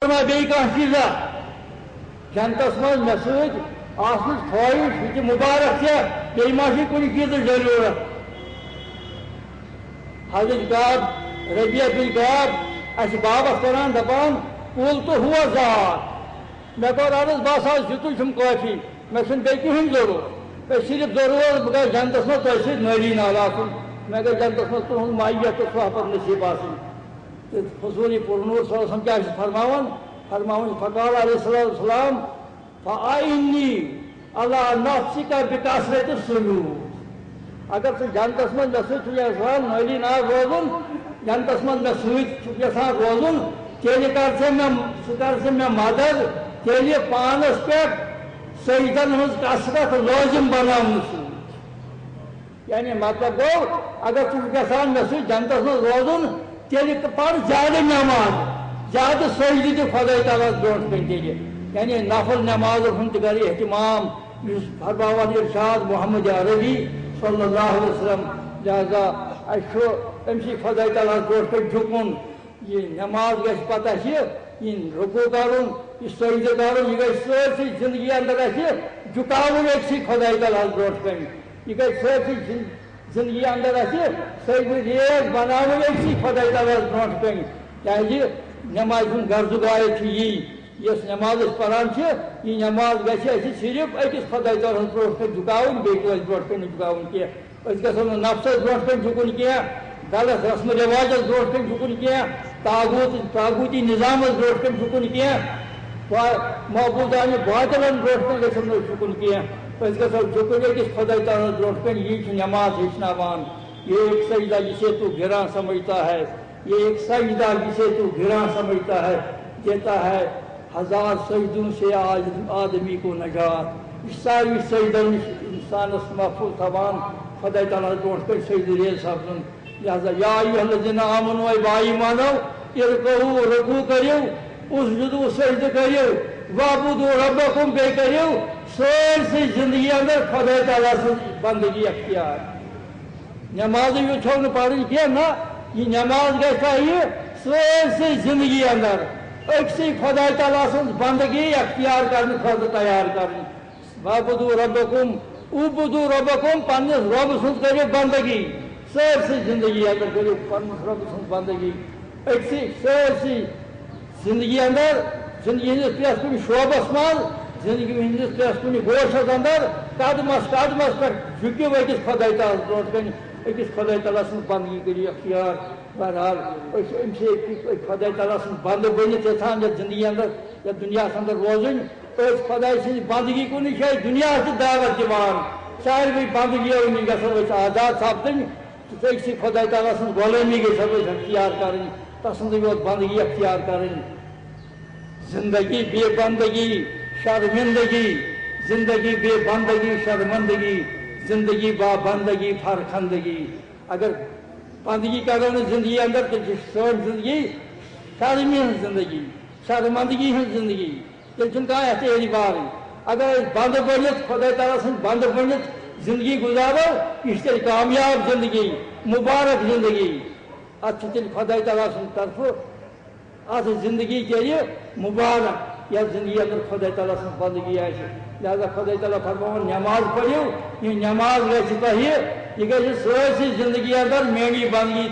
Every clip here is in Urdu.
بیٚیہِ کانٛہہ چیٖزا جنتس منٛز مےٚ سۭتۍ آسنٕچ خٲہِش یہِ چھِ مُبارک ژےٚ بیٚیہِ ما چھِ کُنہِ چیٖزٕچ ضروٗرت حضرت کعب ربیہ بن کعب اَسہِ بابس کران دپان قُل تہٕ ہُوَ ذات مےٚ کوٚر عرض بس حظ یِتُے چھُم کٲفی مےٚ چھُنہٕ بیٚیہِ کٕہٕنۍ ضروٗرت مےٚ صرف ضروٗرت بہٕ گژھٕ جنتس منٛز تۄہہِ سۭتۍ نٲلی نال آسُن مےٚ گژھِ جنتس منٛز تُہُنٛد معیت تہٕ صحبت نصیٖب آسٕنۍ تہٕ حضوٗرِ پُرنوٗر صلی اللہ علیہ وسلم کیٛاہ چھُ فرماوان فقال علیہ الصلوۃ والسلام فأعِنِّی علی نفسِکَ بِکثرۃ السجود اگر ژٕ جنتس منٛز مےٚ سۭتۍ چھُکھ یژھان نٲلی نال روزُن جنتس منٛز مےٚ سۭتۍ چھُکھ یژھان روزُن تیٚلہِ کر ژٕ مےٚ مدد تیٚلہِ پانس پٮ۪ٹھ سجدن ہٕنٛز کثرت لٲزِم بناونہٕ سۭتۍ یعنی مطلب گوٚو اگر ژٕ چھُکھ یژھان مےٚ سۭتۍ جنتس منٛز روزُن تیٚلہِ پر زیادٕ نٮ۪ماز زیادٕ سجدٕ تہِ خۄداے تعالیٰ برونٛٹھ کَنہِ تیٚلہِ یعنی نفل نٮ۪مازن ہُنٛد تہِ کر احتمام یُس فرماوان ارشاد محمد عربی صلی اللہ علیہ وسلم لہذا اَسہِ چھُ أمسٕے خۄداے تعالیٰ برونٛٹھ کَنہِ جُکُن یہِ نٮ۪ماز گژھِ پتہٕ اَسہِ یہِ رُکوٗ کرُن یہِ سجدٕ کرُن یہِ گژھِ سٲرسٕے زندگی اندر اَسہِ جُکاوُن أکسٕے خۄداے تعالیٰ برونٛٹھ کَنہِ یہِ گژھِ سٲرسٕے زندگی اندر اَسہِ سجدٕ ریز بناوٕنۍ أکسٕے خۄداے تعالیٰ برونٛٹھ کَنہِ کیٛازِ نٮ۪مازِ ہُنٛد غرض غایت چھُ یی یۄس نٮ۪ماز أسۍ پران چھِ یہِ نٮ۪ماز گژھِ اَسہِ صرف أکِس خۄداے تعالیٰ ہَس برونٛٹھ کَنہِ جُکاوٕنۍ بیٚیہِ کٲنٛسہِ برونٛٹھ کَنہِ نہٕ جُکاوٕنۍ کینٛہہ أسۍ گژھو نہٕ نفسَس برونٛٹھ کَنہِ جُکُن کینٛہہ غلط رسمہٕ رٮ۪واجَس برونٛٹھ کَنہِ جُکُن کینٛہہ طاغوٗتی نِظامَس برونٛٹھ کَنہِ جُکُن کینٛہہ معبوٗدانہِ باطلن برونٛٹھ کَنہِ گژھو نہٕ أسۍ جُکُن کینٛہہ أسۍ گژھو جُکُن أکِس خۄداے تعالیٰ ہَس برونٛٹھ کَنہِ یی چھُ نٮ۪ماز ہیٚچھناوان یہ ایک سجدہ جسے تو گراں سمجھتا ہے یہ ایک سجدہ جسے تو گراں سمجھتا ہے دیتا ہے ہزار سجدوں سے آدمی کو نجات یہ ساری سجدوں انسانس محفوظ تھاوان خۄداے تعالیٰ ہَس برونٛٹھ کَنہِ سجدٕ ریز سپدُن لہذا یا ایُّہا الذین آمنوا اے با ایمانو ارکعوا رکوع کٔرِو اسجدوا سجدٕ کٔرِو وعبدوا ربکم بیٚیہِ کٔرِو سٲرسٕے زندگی اندر خۄداے تعالیٰ سٕنٛز بندگی اختیار نٮ۪مازٕے یوت چھو نہٕ پرٕنۍ کینٛہہ نہ یہِ نٮ۪ماز گژھِ تۄہہِ سٲرسٕے زندگی اندر أکسٕے خۄداے تعالیٰ سٕنٛز بندگی اختیار کرنہٕ خٲطرٕ تیار کرٕنۍ وعبدوا ربکم عبدوا ربکم پننِس رۄبہٕ سٕنٛز کٔرِو بندگی سٲرسٕے زندگی اندر کٔرِو پننِس رۄبہٕ سٕنٛز بندگی أکسٕے سٲرسٕے زندگی اندر زندگی ہٕنٛدِس پرٛٮ۪تھ کُنہِ شوبس منٛز زندگی ہٕنٛدِس پرٛٮ۪تھ کُنہِ گوشس اندر قدمس پٮ۪ٹھ جُکِو أکِس خۄداے تعالیٰ ہَس برونٛٹھ کَنہِ أکِس خۄداے تعالیٰ سٕنٛز بندگی کٔرِو اختیار بہرحال أسۍ چھِ أمسٕے خۄداے تعالیٰ سٕنٛز بنٛدٕ بٔنِتھ یژھان یتھ زندگی اندر یتھ دُنیاہس اندر روزٕنۍ أسۍ خۄداے سٕنٛزِ بندگی کُنٕے چھِ أسۍ دُنیاہس تہِ دعوت دِوان ساروٕے بندگیو نِش گژھو أسۍ آزاد سپدٕنۍ تہٕ أکسٕے خۄداے تعالیٰ سٕنٛز غۄلٲمی گژھو أسۍ اختیار کرٕنۍ تسٕنٛزٕے یوت بندگی اختیار کرٕنۍ زندگی بے بندگی شرمندگی زندگی بے بندگی شرمندگی زندگی با بندگی فرخندگی اگر بندگی کرو نہٕ زندگی اندر تیٚلہِ چھِ سٲنۍ زندگی شرمہِ ہٕنٛز زندگی شرمندگی ہٕنٛز زندگی تیٚلہِ چھُنہٕ کانٛہہ اعتبارٕے اگر أسۍ بنٛدٕ بٔنِتھ خۄداے تعالیٰ سٕنٛز بنٛدٕ بٔنِتھ زندگی گُزارو یہِ چھِ تیٚلہِ کامیاب زندگی مُبارک زندگی اتھ چھُ تیٚلہِ خۄداے تعالیٰ سٕنٛدِ طرفہٕ اتھ زندگی تیٚلہِ مُبارک یتھ زندگی اندر خۄداے تعالیٰ سٕنٛز بندگی آسہِ لہذا خۄداے تعالیٰ فرماوان نٮ۪ماز پٔرِو یہِ نٮ۪ماز گژھِ تۄہہِ یہِ گژھِ سٲرسٕے زندگی اندر میٛٲنی بندگی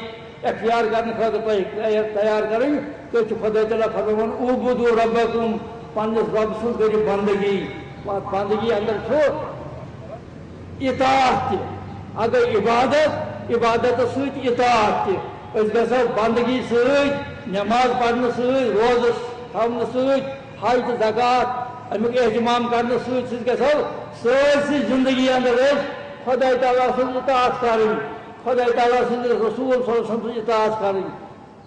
اختیار کرنہٕ خٲطرٕ تۄہہِ تیار کرٕنۍ تُہۍ چھِو خۄداے تعالیٰ فرماوان عبدوا ربکم پننِس رۄبہٕ سٕنٛز کٔرِو بندگی بندگی اندر چھُ اطاعت تہِ اگر عبادتس سۭتۍ اطاعت تہِ أسۍ گژھو بندگی سۭتۍ نٮ۪ماز پرنہٕ سۭتۍ روزٕ تھاونہٕ سۭتۍ حج تہٕ زکات امیُک احتمام کرنہٕ سۭتۍ گژھو سٲرسٕے زندگی اندر أسۍ خۄداے تعالیٰ سٕنٛز اطاعت کرٕنۍ خۄداے تعالیٰ سٕنٛدِس رسوٗل صلی اللہ علیہ وسلم سٕنٛز اطاعت کرٕنۍ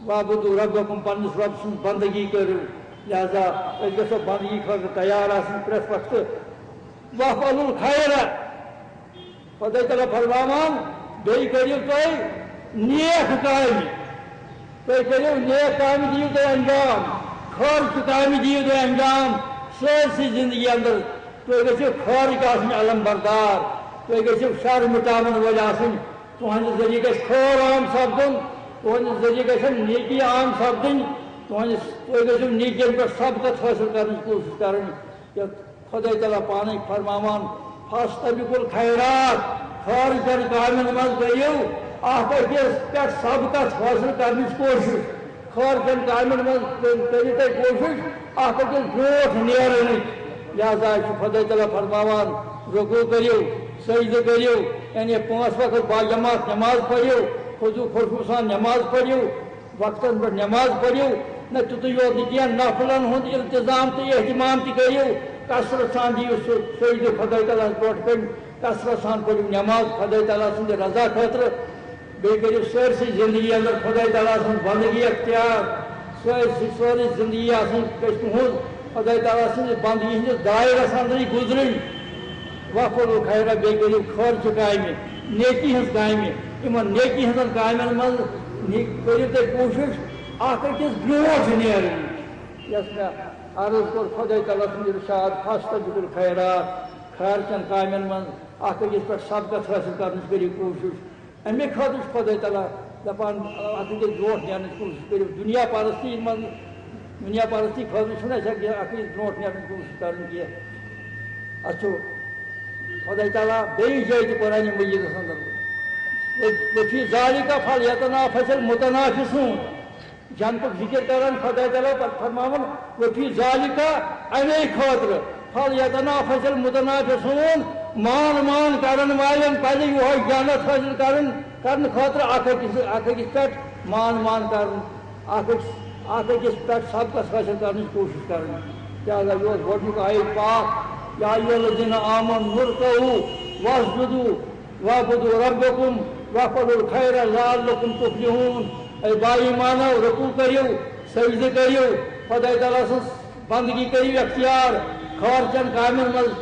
وعبدوا ربکم پننِس رۄبہٕ سٕنٛز بندگی کٔرِو لہذا أسۍ گژھو بندگی خٲطرٕ تیار آسٕنۍ پرٛٮ۪تھ وقتہٕ وَافعلُوا الخیر خۄداے تعالیٰ فرماوان بیٚیہِ کٔرِو تُہۍ نیک کامہِ تُہۍ کٔرِو نیک کامہِ دِیِو تُہۍ انجام خٲرچہِ کامہِ دِیِو تُہۍ انجام سٲرسٕے زندگی اندر تُہۍ گٔژھِو خٲرٕکۍ آسٕنۍ علم بردار تُہۍ گٔژھِو شر مٹاون وٲلۍ آسٕنۍ تُہنٛدِ ذٔریعہٕ گژھِ خٲر عام سپدُن تُہنٛدِ ذٔریعہٕ گژھن نیکی عام سپدٕنۍ تھی نیکین پہ سبقت حاصل کرنے کوشش کریں خدا تعالیٰ پانے فرماوان فاستبقوا الخیرات خارجن کامن مز گیو اخ أکِس پہ سبقت حاصل کرنے کوشش خارجن کامن مز کری تھی کوشش اخ أکِس برونٛٹھ نیرنٕچ لہذا خدا تعالیٰ فرماوان رکوع کریو سجدہ کریو یعنی 5 وقت باجماعت نماز پڑھو خضوع خشوع سان نماز پڑھو وقتن پہ نماز پڑھو نہ تیُتُے یوت نہٕ کینٛہہ نفلن ہُنٛد التظام تہٕ اہتمام تہِ کٔرِو کثرت سان دِیِو سُہ سجدٕ خۄداے تعالیٰ برونٛٹھ کَنۍ کثرت سان پٔرِو نماز خۄداے تعالیٰ سٕنٛدِ رضا خٲطرٕ بیٚیہِ کٔرِو سٲرسٕے زندگی اندر خۄداے تعالیٰ سٕنٛز بندگی اختیار سٲرٕے زندگی آسٕنۍ گژھِ تُہُنٛز خۄداے تعالیٰ سٕنٛدِ بندگی ہٕنٛدِس دایرس اندرٕے گُزرٕنۍ وفعلوا الخیرا بیٚیہِ کٔرِو خٲرچہِ کامہِ نیکی ہٕنٛز کامہِ یِمن نیکی ہٕنٛزن کامٮ۪ن منٛز کٔرِو تُہۍ کوٗشِش اکھ أکِس برونٛٹھ نیرٕنۍ یۄس مےٚ عرض کوٚر خۄداے تعالیٰ سُنٛد اِرشاد فاستبقوا الخیرات خارچن کامٮ۪ن منٛز اکھ أکِس پٮ۪ٹھ سبقت حٲصِل کرنٕچ کٔرِو کوٗشِش اَمے خٲطرٕ چھُ خۄداے تعالیٰ دپان اکھ أکِس برونٛٹھ نیرنٕچ کوٗشِش کٔرِو دُنیا پرستی منٛز دُنیا پرستی خٲطرٕ چھُنہٕ اَسہِ اکھ أکِس برونٛٹھ نیرنٕچ کوٗشِش کرٕنۍ کینٛہہ اَسہِ چھُ خۄداے تعالیٰ بیٚیہِ جایہِ تہِ قرآنِ مجیٖدس اندر وفی ذالِکَ فلیتنافس المتنافسون جنتُک ذکر کران خۄداے تعالیٰ پتہٕ فرماوان وفی ذالِکَ اَمے خٲطرٕ فلیتنافس المتنافسون مان کرن والٮ۪ن پزِ یِہوے جنت حٲصِل کرنہٕ خٲطرٕ اکھ أکِس پٮ۪ٹھ مان کرُن اکھ أکِس پٮ۪ٹھ سبقت حٲصِل کرنٕچ کوٗشِش کرٕنۍ لہذا یہِ اوس گۄڈنیُک آیت پاک یا ایُّہا الذیٖنَ آمَنوٗ ارکعوٗ واسجدوٗ واعبدوٗ ربکُم وافعلوا الخیرا لعلکم تفلحوٗن اے با ایمانو رکوع کٔرِو سجدٕ کٔرِو خۄداے تعالیٰ سٕنٛز بندگی کٔرِو اختیار خارچن کامٮ۪ن منٛز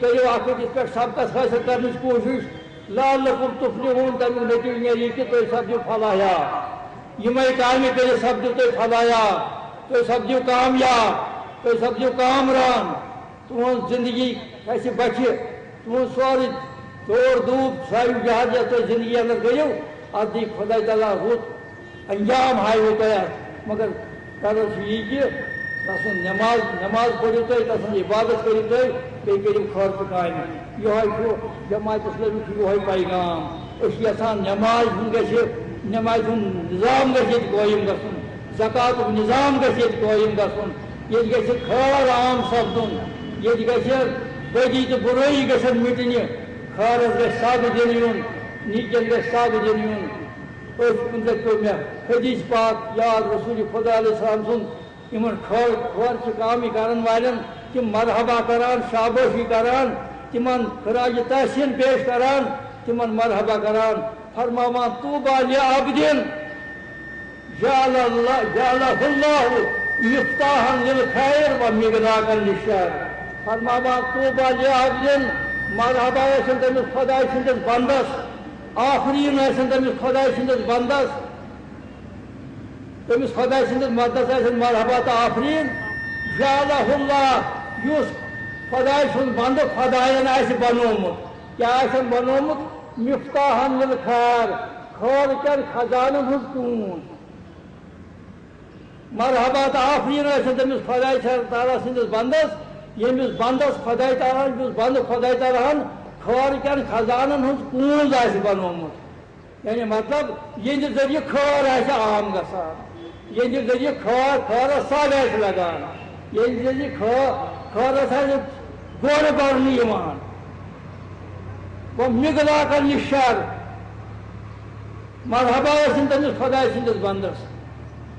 کٔرِو اکھ أکِس پٮ۪ٹھ سبقت حٲصِل کرنٕچ کوٗشِش لعلکم تفلحوٗن تمیُک نٔتیٖجہٕ نیرِ یہِ کہِ تُہۍ سپدِو فلاح یِمے کامہِ کٔرِتھ سپدِو تُہۍ فلاح تُہۍ سپدِو کامیاب تُہۍ سپدِو کامران تُہنٛز زندگی گژھِ بچہِ تُہنٛد سورُے دور دوٗب سایہِ جہاز یَتھ تُہۍ زندگی اندر کٔرِو اَتھ دی خۄداے تعالیٰ رُت انجام ہایوٕ تۄہہِ اَتھ مگر غرض چھُ یی کہِ تسُنٛد نماز پٔرِو تُہۍ تسُنٛد عبادت کٔرِو تُہۍ بیٚیہِ کٔرِو خٲرچہِ کامہِ یِہوے چھُ جماعت اسلٲمی چھُ یِہوے پیغام أسۍ چھِ یژھان نمازِ ہُنٛد گژھِ نمازِ ہُنٛد نظام گژھِ ییٚتہِ قٲیِم گژھُن زکاتُک نظام گژھِ ییٚتہِ قٲیِم گژھُن ییٚتہِ گژھِ خٲر عام سپدُن ییٚتہِ گژھِ بدی تہٕ بُرٲیی گژھن مِٹنہِ خٲرس گژھِ سَگ دِنہٕ یُن نیٖکٮ۪ن گژھِ سَگ دِنہٕ یُن أتھۍ مُتعلِق پیوٚو مےٚ حدیث پاک یاد رسول خدا علیہ السلام سُنٛد یِمن خٲرچہِ کامہِ کرن والٮ۪ن تِم مرحبا کران شابٲشی کران تِمن خراج تحسیٖن پیش کران تِمن مرحبا کران فرماوان طوٗبیٰ لعبدٍ جعلہ اللہ مفتاحًا للخیر ومغلاقًا للشر فرماوان طوٗبیٰ لعبدٍ مرحبا ٲسِن تٔمِس خۄداے سٕنٛدِس بنٛدس آفریٖن ٲسِن تٔمِس خۄداے سٕنٛدِس بنٛدس تٔمِس خۄداے سٕنٛدِس مددس ٲسِن مرحبا تہٕ آفریٖن جعلہ اللہ یُس خۄداے سُنٛد بنٛدٕ خۄدایَن آسہِ بنوومُت کیٛاہ آسٮ۪ن بنوومُت مفتاحًا للخیر خٲرکٮ۪ن خزانن ہٕنٛز کونٛز مرحبا تہٕ آفریٖن ٲسِن تٔمِس خۄداے تعالیٰ سٕنٛدِس بنٛدس ییٚمِس بنٛدس خۄداے تعالیٰ یُس بنٛدٕ خۄداے تعالیٰ ہن خٲرکٮ۪ن خزانن ہٕنٛز کونٛز آسہِ بنوومُت یعنی مطلب یِہنٛدِ ذٔریعہٕ خٲر آسہِ عام گژھان یِہنٛدِ ذٔریعہٕ خٲرس سَگ آسہِ لگان یِہنٛدِ ذٔریعہٕ خٲرس آسہِ گۄڈٕ برنہٕ یِوان ومغلاقًا للشر مرحبا ٲسِن تٔمِس خۄداے سٕنٛدِس بنٛدس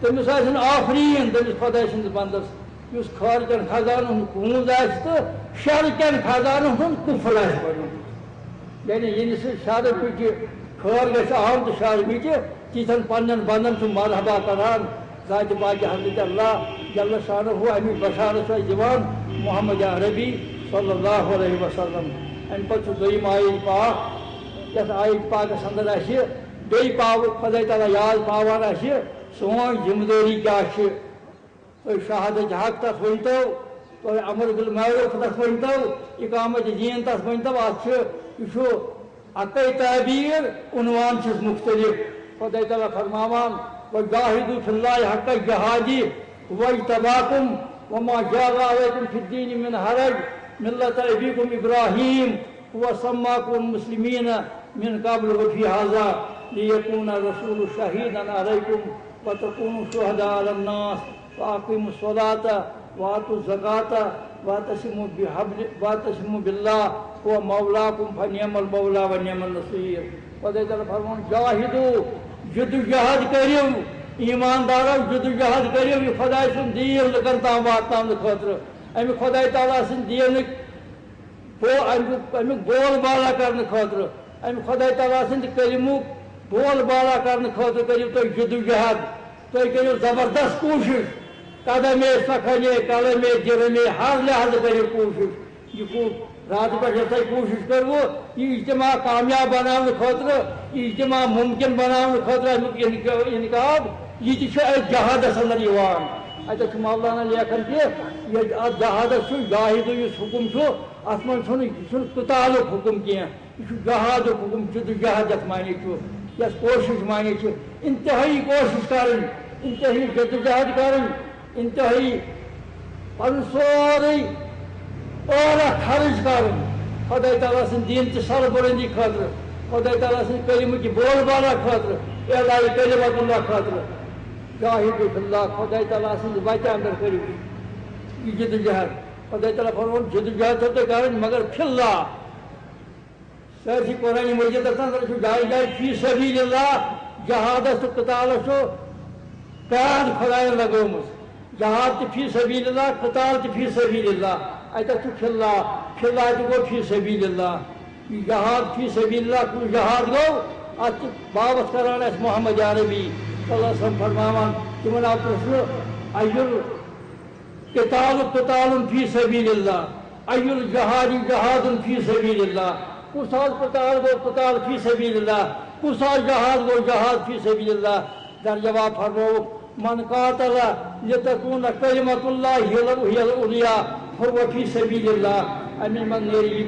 تٔمِس آسن آفریٖن تٔمِس خۄداے سٕنٛدِس بنٛدس یُس خٲرکٮ۪ن خزانن ہُنٛد کونٛز آسہِ تہٕ شرکٮ۪ن خزانن ہُنٛد کُفر آسہِ بنوومُت یعنی ییٚلہِ سُہ شر پِٹہِ خٲر گژھِ عام تہٕ شر مِٹہِ تِتھٮ۪ن پننٮ۪ن بنٛدن چھُ مرحبا کران ذاتِ پاکہِ حضرت اللہ جل شانہ اَمیُک بشارت چھُ اَسہِ دِوان محمد عربی صلی اللہ علیہ وسلم اَمہِ پتہٕ چھُ دوٚیِم آیت پاک یتھ آیت پاکس اندر اَسہِ بیٚیہِ خۄداے تعالیٰ یاد پاوان اَسہِ سون ذمہٕ دٲری کیٛاہ چھِ تُہۍ شہادت حق تتھ ؤنۍتو تُہۍ امر بالمعروف تتھ ؤنۍتو اقامت دین تتھ ؤنۍتو اتھ چھُ یہِ چھُ اَکٕے تعبیٖر عنوان چھِس مختلف خۄداے تعالیٰ فرماوان وجاهدوا في الله حق جهاده هو اجتباكم وما جعل عليكم في الدين من حرج ملة أبيكم إبراهيم هو سماكم المسلمين من قبل وفي هذا ليكون الرسول شهيدا عليكم وتكونوا شهداء على الناس وأقيموا الصلاة وآتوا الزكاة واعتصموا بالله هو مولاكم فنعم المولى ونعم النصير. خدا تعالیٰ فرمان جاہدو جدوجہد کریو ایماندارو جدوجہد کریو یہ خدا سن دین لکن تام واتناونہٕ خٲطرٕ امی خدا تعالیٰ سن دینک امیک بول بالا کرنہٕ خٲطرٕ امی خدا تعالیٰ سند کلمُک بول بالا کرنہٕ خٲطرٕ کریو تُہۍ جدوجہد تُہۍ کریو زبردست کوٗشش قدمے سکھنے قلمے جرمے ہر لحاظ کریو کوٗشش یہ رات پہ تھی کوشش کرو یہ اجتماع کامیاب بنانے خاطر یہ اجتماع ممکن بنانے خاطر امیک انعقاد یہ جہادس اندر اتھ مولانا لیکھان کہ ات جہادس جاہد اس حکم ات من قتال حکم کی یہ جہاد حکم جہاد یت معنی یس کوشش معنی انتہائی کوشش کریں انتہائی جدوجہد کریں انتہائی پن سورے اعلیٰ خرچ کرن خدا تعالیٰ سن دین چہ سربلندی خاطر خدا تعالیٰ سن کلمہ کی بول بالا خاطر اعلاء کلمت اللہ خاطر جاہدوا فی اللہ خدا تعالیٰ سن وتہ اندر کرو یہ جدوجہد خدا تعالیٰ فرمان جدوجہد چھو تُہۍ کرٕنۍ مگر فی اللہ سٲرسٕے قرآن مجیدس اندر جایہِ جایہِ فی سبیل اللہ جہادس تو قتالس چھو قید خدایَن لگٲومٕژ جہاد تہ فی سبیل اللہ قتال تہ فی سبیل اللہ اتھ فی اللہ تہ گو فی سبیل اللہ جہاد فی سبیل اللہ کُس جہاد گو ات بابت کران اس محمد عربی صلی اللہ علیہ وسلم فرماوان تمن آو پرژھنہٕ قتال فی سبیل اللہ جہاد فی سبیل اللہ کس قتال گو قتال فی سبیل اللہ کس جہاد گو جہاد فی سبیل اللہ در جواب فرموک من قاتل لتكون كلمة الله هي العليا فهو في سبيل الله أمين من نيري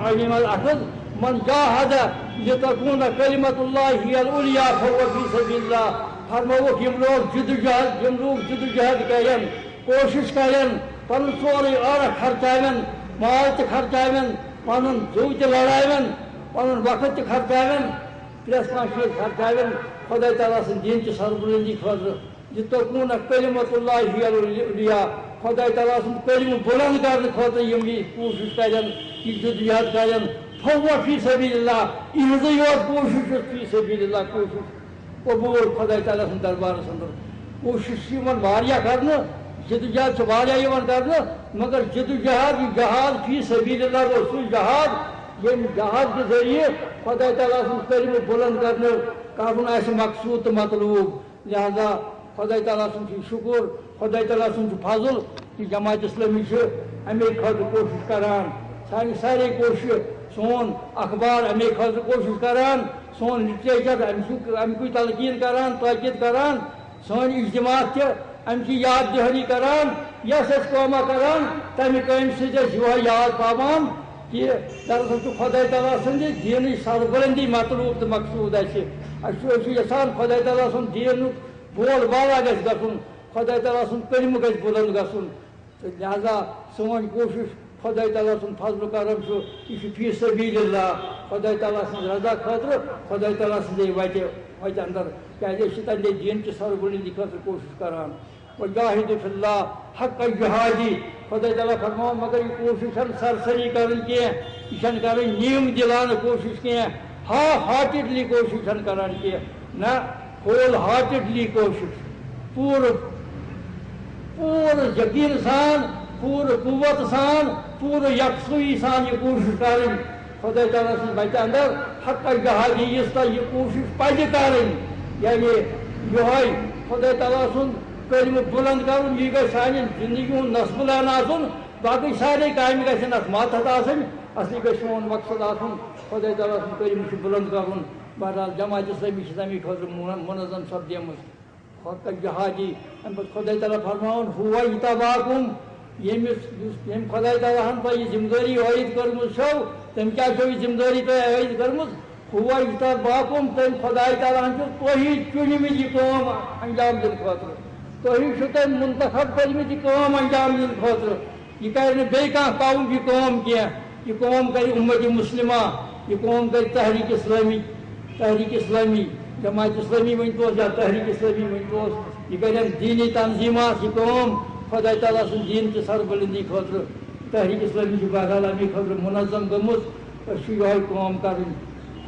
علم الأخذ من جاهد لتكون كلمة الله هي العليا فهو في سبيل الله فرموک یم لوگ جدوجہد کرن کوشش کرن پن سورے عرق خرچاون مال تہ خرچاون پنن زو تہ لڑاون پنن وقت تہ خرچاون پریس کانٛہہ چیٖز خرچاون خدا تعالیٰ سن دین چہ سربلندی خاطر لتكون كلمة الله هي العليا خدا تعالیٰ سن کلمہ بلند کرنے خاطر یم یہ کوشش کرن یہ جدوجہد کرن فهو فی سبیل اللہ یہنزے یوت کوشش فی سبیل اللہ کوشش قبول خدا تعالیٰ سن دربارس اندر کوشش یوان واریاہ کرنے جدوجہد چھ واریاہ یوان کرنے مگر جدوجہد یہ جہاد فی سبیل اللہ گو سُہ جہاد یم جہاد کے ذریعے خدا تعالیٰ سن کلمہ بلند کرنے کرن آسہِ مقصود تو مطلوب لہذا خدا تعالیٰ سن شکر خدا تعالیٰ سن فضل کہ جماعت اسلامی امی خاطر کوشش کران سانی سارے کوشش سون اخبار امی خاطر کوشش کران سون لٹریچر امی تلقین کران تاکید کران سون اجتماع تہ امی یاد دہانی کران یس قوما کران تمہ کامہ سۭتۍ یہوے یاد پاوان کہ دراصل خدا تعالیٰ سند دین سربلندی مطلوب تو مقصود یژھان خدا تعالیٰ سن دین بول بالا گژھِ گژھُن خدا تعالیٰ سن کلمہ گژھِ بلند گژھُن لہذا سون کوشش خدا تعالیٰ سن فضل و کرم یہ فی سبیل اللہ خدا تعالیٰ سن رضا خاطر خدا تعالیٰ سندے وتہ اندر کیازِ تندے دین چہ سربلندی خاطر کوشش کران وجاہدوا فی اللہ حق جہادی خدا تعالیٰ فرماؤ مگر یہ کوشش سرسری کرن کی یہ کرن نیم دلانہ کوشش کی ہاف ہارٹڈلی کوشش کران کی نہ ہول ہارٹڈلی کوشش پور یقین سان پور قوت سان پور یکسوئی سان یہ کوشش کرن خدا تعالیٰ سن بچہ اندر حق جہادی اس طرح یہ کوشش پزِ کرن یعنی یہ خدا تعالیٰ سن کلمہ بلند کرن یہ گژھِ سانہِ زندگی ہُنٛد نصب لان آسُن باقی سارے کامہِ گژھن اتھ ماتحت آسٕنۍ اصلی گژھِ سون مقصد آسُن خدا تعالیٰ سُنٛد کلمہ چھُ بلند کرُن بہرحال جماعت اسلامی چھِ تمے خٲطرٕ منظم سپدیمٕژ حق جہادی امہِ پتہٕ خدا تعالیٰ فرماوان ہوٗ اجتباکُم ییٚمہِ خدا تعالیٰ ہن تۄہہِ یہِ ذمہٕ دٲری عٲید کٔرمٕژ چھو تٔمۍ کیٛاہ چھو یہِ ذمہٕ دٲری تۄہہِ عٲید کٔرمٕژ ہوا اجتباکم تم خدای تعالیٰ تھی چنمت یہ کام انجام دن خاطر تھی تم منتخب کرمت یہ کام انجام دن خاطر یہ کر قوم یہ کام کی کام کر امت مسلمہ یہ کام کر تحریک اسلامی جماعت اسلامی ونتوس یا تحریک اسلامی ونتوس یہ کر دینی تنظیمات یہ کام خدا تعالیٰ سن دین کی سربلندی خاطر تحریک اسلامی کی بحرالمی خاطر منظم گمت یہ کام کریں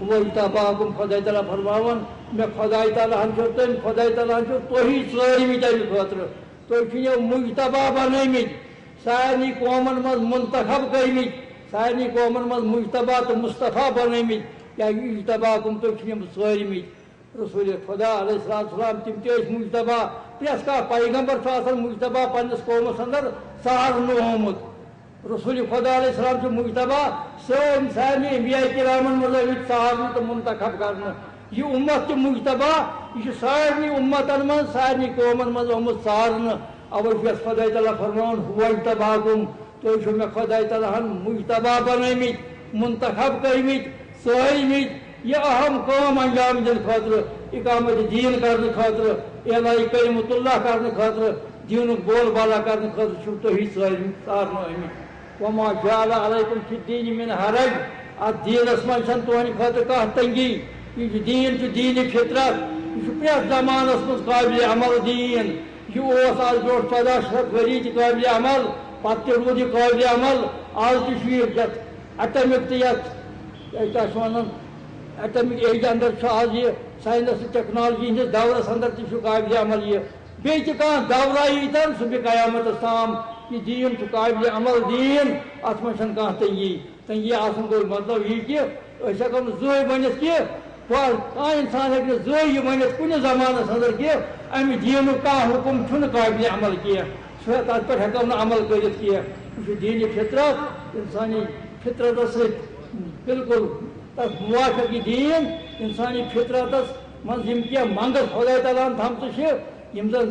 وہ اجتباکم خدا تعالیٰ فرماون میں خدا تعالیٰ تم خدا تعالیٰ تھی ثوارمت امی خاطر تھی مجتبہ بنمت سارے قومن مز منتخب کرمت سارے قومن مز مجتبہ تو مصطفیٰ بنمت یا اجتباکم تھی ثوارمت رسول خدا علیہ السلام تم تہ مجتبہ پریس کا پیغمبر مجتبہ پنس قومس اندر سارن آمت رسول خدا علیہ السلام مجتبہ سارے انبیاء کرامن مز سارن تو منتخب کرنا یہ امت مجتبہ یہ سارے امتن من سارے قومن مز آمت سارن اوے خدا تعالیٰ فرمان ہوا اجتباکم تھی میں خدا تعالیٰ مجتبہ بنمت منتخب کرمت ثوارمت یہ اہم کام انجام دن خاطر اقامت دین کرنے خاطر اعلاء کلمت اللہ کرنے خاطر دین بول بالا کرنے خاطر تھی سارن آمت وما جعل علیکم فی الدین من حرج ات دینس من چھن تہندِ خاطر کانٛہہ تنگی یہ دین دین فطرت یہ پریت زمانس مز قابل عمل دین یہ آز برو 1400 ؤری تہ قابل عمل پتہ روٗد یہ قابل عمل آز تہ یتھ ایٹمک تہ یتھ ونان ایٹمک ایج اندر آج یہ سائنس ٹیکنالوجی ہندس دورس اندر تہ قابل عمل یہ بیٚیہِ تہِ کانٛہہ دورا ییٖتن سُہ بہِ قیامتس تام یہ دین قابل عمل دین ات من کانٛہہ تنگی آسن گوٚو مطلب یہ کہ أسۍ ہٮ۪کو نہٕ زٕہٕنۍ ؤنِتھ کہ کانٛہہ اِنسان ہٮ۪کہِ نہٕ زٕہٕنۍ یہِ ؤنِتھ کُنہِ زمانس اندر کہ امہِ دیٖنُک کانٛہہ حُکم چھُنہٕ قابل عمل کینٛہہ سُہ تتھ پٮ۪ٹھ ہٮ۪کو نہٕ عمل کٔرِتھ کینٛہہ یہِ چھُ دیٖنِ فطرت انسانی فطرتس سۭتۍ بالکل تتھ موافق یہ دین انسانی فطرتس منٛز یِم کینٛہہ منٛگس خۄداے تعالیٰ ہن تھامژٕ چھِ یِم زن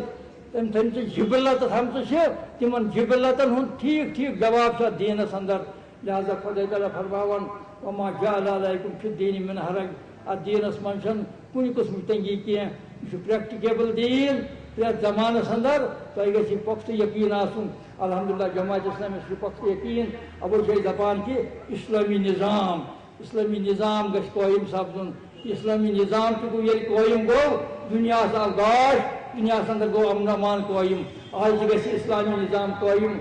تم تھمژٕ جبلت تھامژٕ چھِ تمن جبلتن ہُنٛد ٹھیٖک ٹھیٖک جواب چھُ دینس اندر لہذا خۄداے تعالیٰ فرماون وما جعل علیکم فی الدین من حرج ات دینس من چھنہٕ کُنہِ قٕسمٕچ تنگی کینٛہہ یہ چھُ پریکٹِکیبل دین پرٛٮ۪تھ زمانس اندر تۄہہِ گژھِ یہِ پۄختہٕ یقیٖن آسُن الحمدللہ جماعت اسلامس چھُ پۄختہٕ یقیٖن اَوَے چھِ أسۍ دپان کہِ اسلامی نظام گژھِ قٲیِم سپدُن اسلامی نظام تہِ گوٚو ییٚلہِ قٲیِم گوٚو دُنیاہس آو گاش دنیاہس اندر گوٚو امن امان قٲیِم آز تہِ گژھِ اسلامی نظام قٲیِم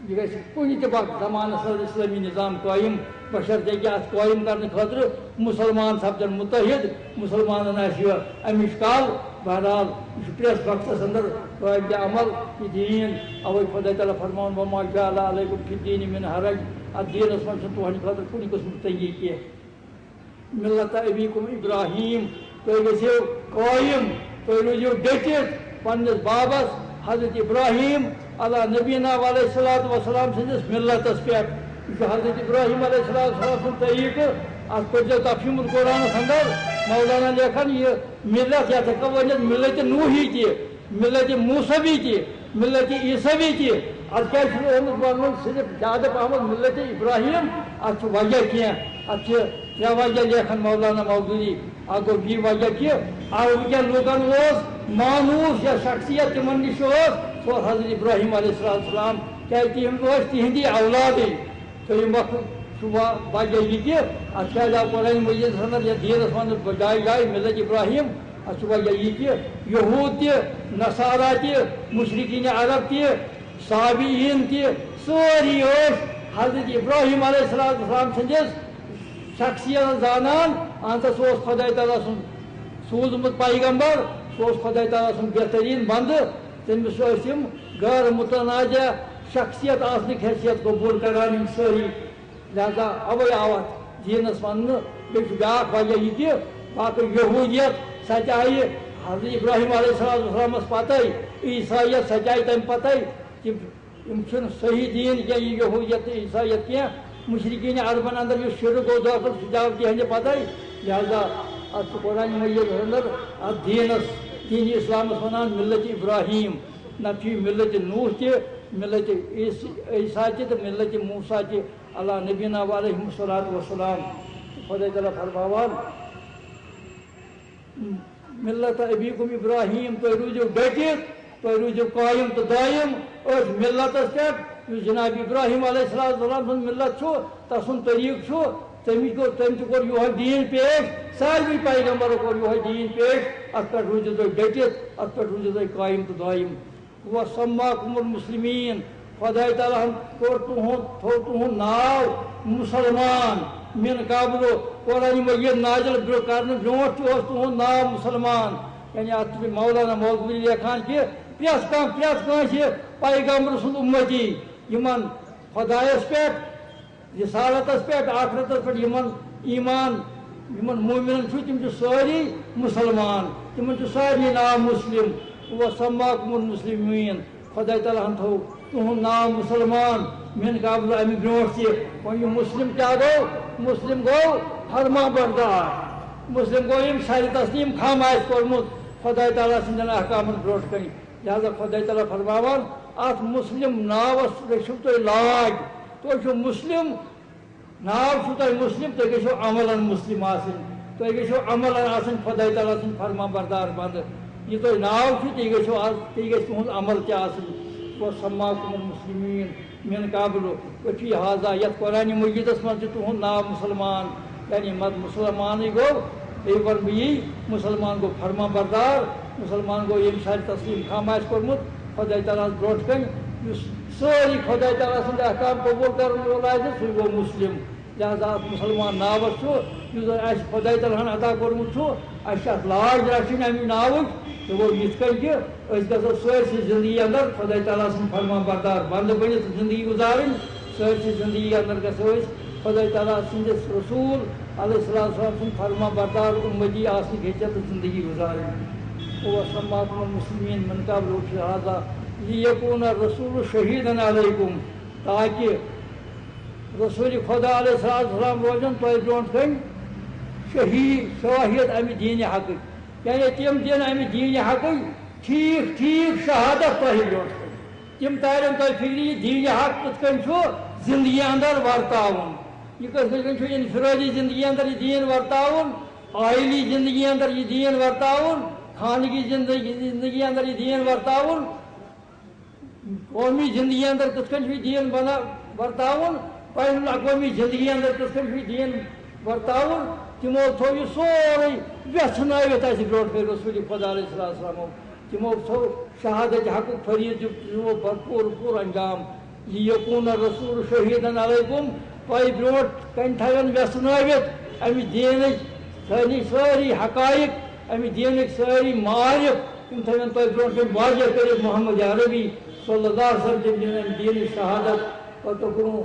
یہ گژھِ کُنہِ تہِ زمانس اندر اسلامی نظام قٲیِم بشرطے کہ اتھ قٲیِم کرنہٕ خٲطرٕ مُسلمان سپدن مُتحد مُسلمانن آسہِ یہِ امِچ کل بہرحال یہ پرٛٮ۪تھ وقتس اندر قٲبلِ عمل یہ دین اوے خۄداے تعالیٰ فرماون وما جعل علیکم فی الدین من حرج ات دینس من چھنہٕ تُہنٛدِ خٲطرٕ کُنہِ قٕسمٕچ تنگی کینٛہہ ملت ابیکم ابراہیم تُہۍ گٔژھِو قٲیِم تُہۍ روٗزِو ڈٔٹِتھ پننس بابس حضرت ابراہیم علیٰ نبینا علیہ الصلوۃ والسلام سٕنٛدِس ملتس پٮ۪ٹھ یہ حضرت ابراہیم علیہ السلام سُنٛد طریقہٕ اتھ پٔرۍزیو تفہیٖم القرآنس اندر مولانا لیکھان یہ ملت یتھ ہٮ۪کو ؤنِتھ ملت نوحی تہِ ملت موسوی تہِ ملت عیسوی تہِ اتھ کیٛازِ چھُنہٕ آمُت وننہٕ صرف زیادٕ پہمتھ ملت ابراہیم اتھ چھُ وجہ کینٛہہ اتھ چھِ ترٛےٚ وجہ لیکھان مولانا مودودی اکھ گوٚو یہِ وجہ کہ ازکٮ۪ن لوٗکن اوس مانوٗس یا شخصیت تِمن نِش اوس سُہ اوس حضرت ابراہیم علیہ السلام کیٛازِ تِم ٲسۍ تِہنٛدی اولادٕے ترٛیٚیِم وقت چھُ وجہ یہِ کہ اتھ کیٛازِ آو قرآنِ مجیٖدس اندر یتھ دینس منٛز جایہِ جایہِ ملت ابراہیم اتھ چھُ وجہ یہِ کہ یہوٗد تہِ نصارا تہِ مشرقیٖنِ عرب تہِ صابیٖن تہِ سٲری ٲسۍ حضرت ابراہیم علیہ السلام سٕنٛدِس شخصیت زانان اہن سا سُہ اوس خۄداے تعالیٰ سُنٛد سوٗزمُت پیغمبر سُہ اوس خۄداے تعالیٰ سُنٛد بہتریٖن بنٛدٕ تٔمِس ٲسۍ یِم غٲر متنازع شخصیت آسنٕکۍ حیثیت قبوٗل کران یِم سٲری لہذا اوے آو اتھ دینس وننہٕ بیٚیہِ چھُ بیٛاکھ وجہ یہِ کہ باقٕے یہوٗدیت سۄ تہِ آیہِ حضرت ابراہیم علیہ السلامس پتے عیسایت سۄ تہِ آیہِ تمہِ پتے یِم چھِنہٕ صحیح دین کینٛہہ یہِ یہوٗدیت تہٕ عیسایت کینٛہہ مشرقیٖنِ عربن اندر یُس شرک گوٚو دٲخل سُہ تہِ آو تِہنٛدِ پتے لہذا اتھ چھُ قرآنِ مجیٖدس اندر اتھ دینس دینِ اسلامس ونان ملت ابراہیم نتہٕ چھُ یہِ ملت نوح تہِ ملت عیسیٰ تہِ تہٕ ملت موسیٰ تہِ علیٰ نبینا علیہ الصلوۃ والسلام خۄداے تعالیٰ فرماوان ملت ابیکم ابراہیم تھی روزو ڈٹت تھی روزو قائم تو دائم اس ملتس پہ جناب ابراہیم علیہ السلام سن ملت تسن طریق تم کور یہ دین پیش سارے پیغمبروں کور یہ دین پیش ات پہ روزو تھی ڈٹت ات پہ روزو تھی قائم تو دائم وہ سماکم المسلمین خدا تعالیٰ کور تہد ناو مسلمان من قبل قرآن مجید نازل کرنے برونٹ تہد ناو مسلمان یعنی ات مولانا مولوی لیکھان کہ پریت کانس پیغمبر سند امتی یمن خدایس پہ رسالتس پہ آخرتس پہ یمن ایمان یمن مومنن تم ساری مسلمان تمن ساری ناو مسلم وہ سماکم المسلمین خدا تعالیٰ تھو تہد ناو مسلمان من قبل امہ برونٹ تہ مسلم کیا گو مسلم گو فرما بردار مسلم گو یم شر تسلیم خم آس کورمت خدا تعالیٰ سندین احکامن برونٹ کن لہذا خدا تعالیٰ فرماوان ات مسلم ناوس رچھو تھی لاج تھی مسلم ناو تھی مسلم تھی گھو عملن مسلم آسن تھی گھو عملن آسن خدا تعالیٰ سن فرما بردار بند یہ تھی ناو تھی تہد عمل تہ آسن وہ سماکم المسلمین من قبل وفی حاضہ یت قرآن مجیدس من تہد ناو مسلمان یعنی مت مسلمان گو بیٚیہِ وَنہٕ بہٕ یی مسلمان گو فرما بردار مسلمان گو یم شر تسلیم خم آسہِ کوٚرمُت خۄداے تعالیٰ برونٛٹھ کَنہِ یُس سٲری خۄداے تعالیٰ سٕنٛدۍ احکام قبوٗل کَرن وول آسہِ سُے گوٚو مسلم لہذا اتھ مسلمان ناوس یُس زن اَسہِ خۄداے تعالیٰ ہن عطا کوٚرمُت چھُ اَسہِ چھِ اتھ لاج رچھٕنۍ اَمہِ ناوٕچ سُہ گوٚو یِتھ کٔنۍ کہِ أسۍ گژھو سٲرسٕے زندگی اندر خۄداے تعالیٰ سٕنٛدۍ فرما بردار بنٛدٕ بٔنِتھ زندگی گُزارٕنۍ سٲرسٕے زندگی اندر گژھو أسۍ خۄداے تعالیٰ سٕنٛدِس رسوٗل علیہ السلام سٕنٛدۍ فرما بردار اُمتی آسنٕکۍ ہیٚچھتھ زندگی گُزارٕنۍ وسماکم المسلمین من قبل وفی حاضہ لیکون الرسول شہیدن علیکم تاکہ رسول خدا علیہ السلام روزن تۄہہِ برونٛٹھ کَنہِ شٲہد امہِ دیٖنہِ حقٕکۍ یعنی تِم دِن امہِ دیٖنہِ حقٕکۍ ٹھیٖک شہادت تۄہہِ برونٛٹھ کَنہِ تِم تارن تۄہہِ فکرِ یہِ دیٖنہِ حق کِتھ کٔنۍ چھُ زندگی اندر ورتاوُن یہ کِتھ کٔنۍ چھُ انفرٲدی زندگی اندر یہ دیٖن ورتاوُن عائلی زندگی اندر یہ دیٖن ورتاوُن خانگی زندگی اندر یہ دیٖن ورتاوُن قومی زندگی اندر کِتھ کٔنۍ چھُ یہ دیٖن ورتاوُن بین الاقوامی زندگی اندر کِتھ کٔنۍ چھُ یہ دیٖن ورتاوُن تمو تھوٚو یہِ سورُے ویژھنٲوِتھ اَسہِ برونٛٹھ کَنہِ رسول خدا علیہ السلامو تمو تھوٚو شہادت حقُک فریٖض دیُت پوٗرٕ انجام لیکون الرسول شہیدن علیکم تۄہہِ برونٛٹھ کَنہِ تھاوَن ویژھنٲوِتھ امہِ دیٖنٕچ سٲری حقائق امہِ دیٖنٕکۍ سٲری معارف تِم تھاوَن تۄہہِ برونٛٹھ کَنہِ واضح کٔرِتھ محمد عربی صلی اللہ علیہ وسلم تِم دِن امہِ دیٖنٕچ شہادت وتکوٗنوٗ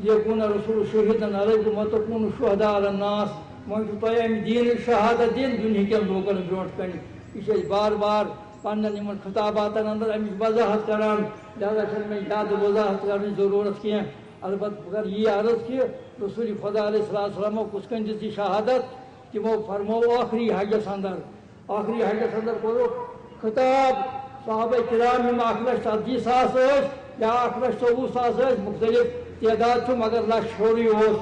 لیکون الرسول شہیدن علیکم وتکوٗنوٗ شہداء علی الناس وۄنۍ چھُ تۄہہِ امہِ دیٖنٕچ شہادت دِنۍ دُنہِکٮ۪ن لوٗکن برونٛٹھ کَنہِ یہِ چھِ أسۍ بار بار پنٛنٮ۪ن یِمن خطاباتن اندر امِچ وضاحت کران لہذا چھنہٕ مےٚ زیادٕ وضاحت کرنٕچ ضروٗرت کینٛہہ البتہ بہٕ کرٕ یی عرض کہ رسول خدا علیہ السلامو کُس کٔنۍ دِژ یہِ شہادت تِمو فرموو ٲخری حجس اندر کوٚرُکھ خطاب صحابہ کرام یِم 1,40,000 ٲسۍ یا 1,24,000 ٲسۍ مختلف تعداد چھُ مگر لچھ ہیوٚرُے اوس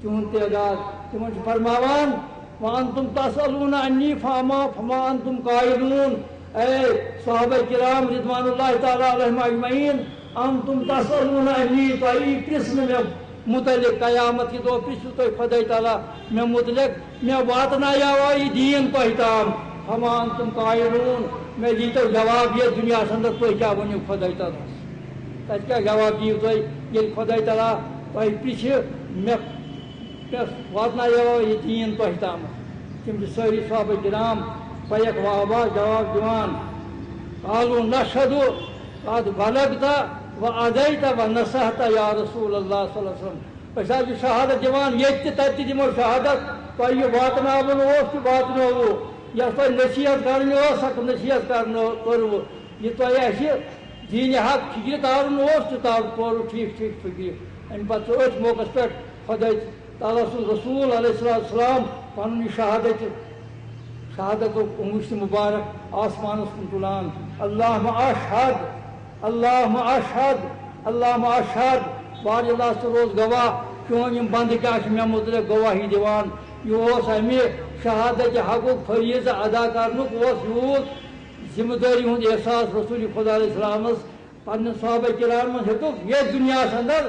تِہُنٛد تعداد تِمن چھُ فرماوان وانتم تسألون عنی فما انتم قائلون اے صحابہ کرام رضوان اللہ تعالیٰ علیہم اجمعین انتم تسألون عنی تۄہہِ پرژھنہٕ مےٚ متعلق قیامت کہ دۄہ پرژھِو تُہۍ خۄداے تعالیٰ مےٚ متعلق مےٚ واتنایاوا یہِ دیٖن تۄہہِ تام فما انتم قائلون مےٚ دیٖتو جواب یتھ دُنیاہس اندر تُہۍ کیٛاہ ؤنِو خۄداے تعالیٰ تتہِ کیٛاہ جواب دِیِو تُہۍ ییٚلہِ خۄداے تعالیٰ تۄہہِ پرژھِ مےٚ واتنایاوا یہِ دیٖن تۄہہِ تامتھ تِم چھِ سٲری صحابہ کرام بیک وابا جواب دِوان قالوا نشہد قد بلغت وادیت ونصحت یا رسول اللہ صلی اللہ علیہ وسلم أسۍ حظ چھِ شہادت دِوان ییٚتہِ تہِ تتہِ تہِ دِمو شہادت تۄہہِ یہِ واتناوُن اوس تہِ واتنووُ یۄس تۄہہِ نصیحت کرٕنۍ ٲس سۄ نصیحت کٔروٕ یہِ تۄہہِ اَسہِ دیٖنہِ حق فکرِ تارُن اوس تہِ توٚرُو ٹھیٖک فکرِ امہِ پتہٕ چھُ أتھۍ موقعس پٮ۪ٹھ خۄداے تعالیٰ سُنٛد رسوٗل علیہ السلام پنُن یہِ شہادتُک انگشتہِ مبارک آسمانس کُن تُلان اللہُمہ اشہد اللہُمہ اشہد اللہُمہ اشہد واریاہ لاسٹہٕ روز گواہ چون یِم بنٛدٕ کیٛاہ چھِ مےٚ متعلق گواہی دِوان یہِ اوس امہِ شہادت حق فریض ادا کرنک یوت ذمہ داری ہند احساس رسول خدا علیہ السلام پنہ صحابہ کرام من ہیوک یہ دنیا اندر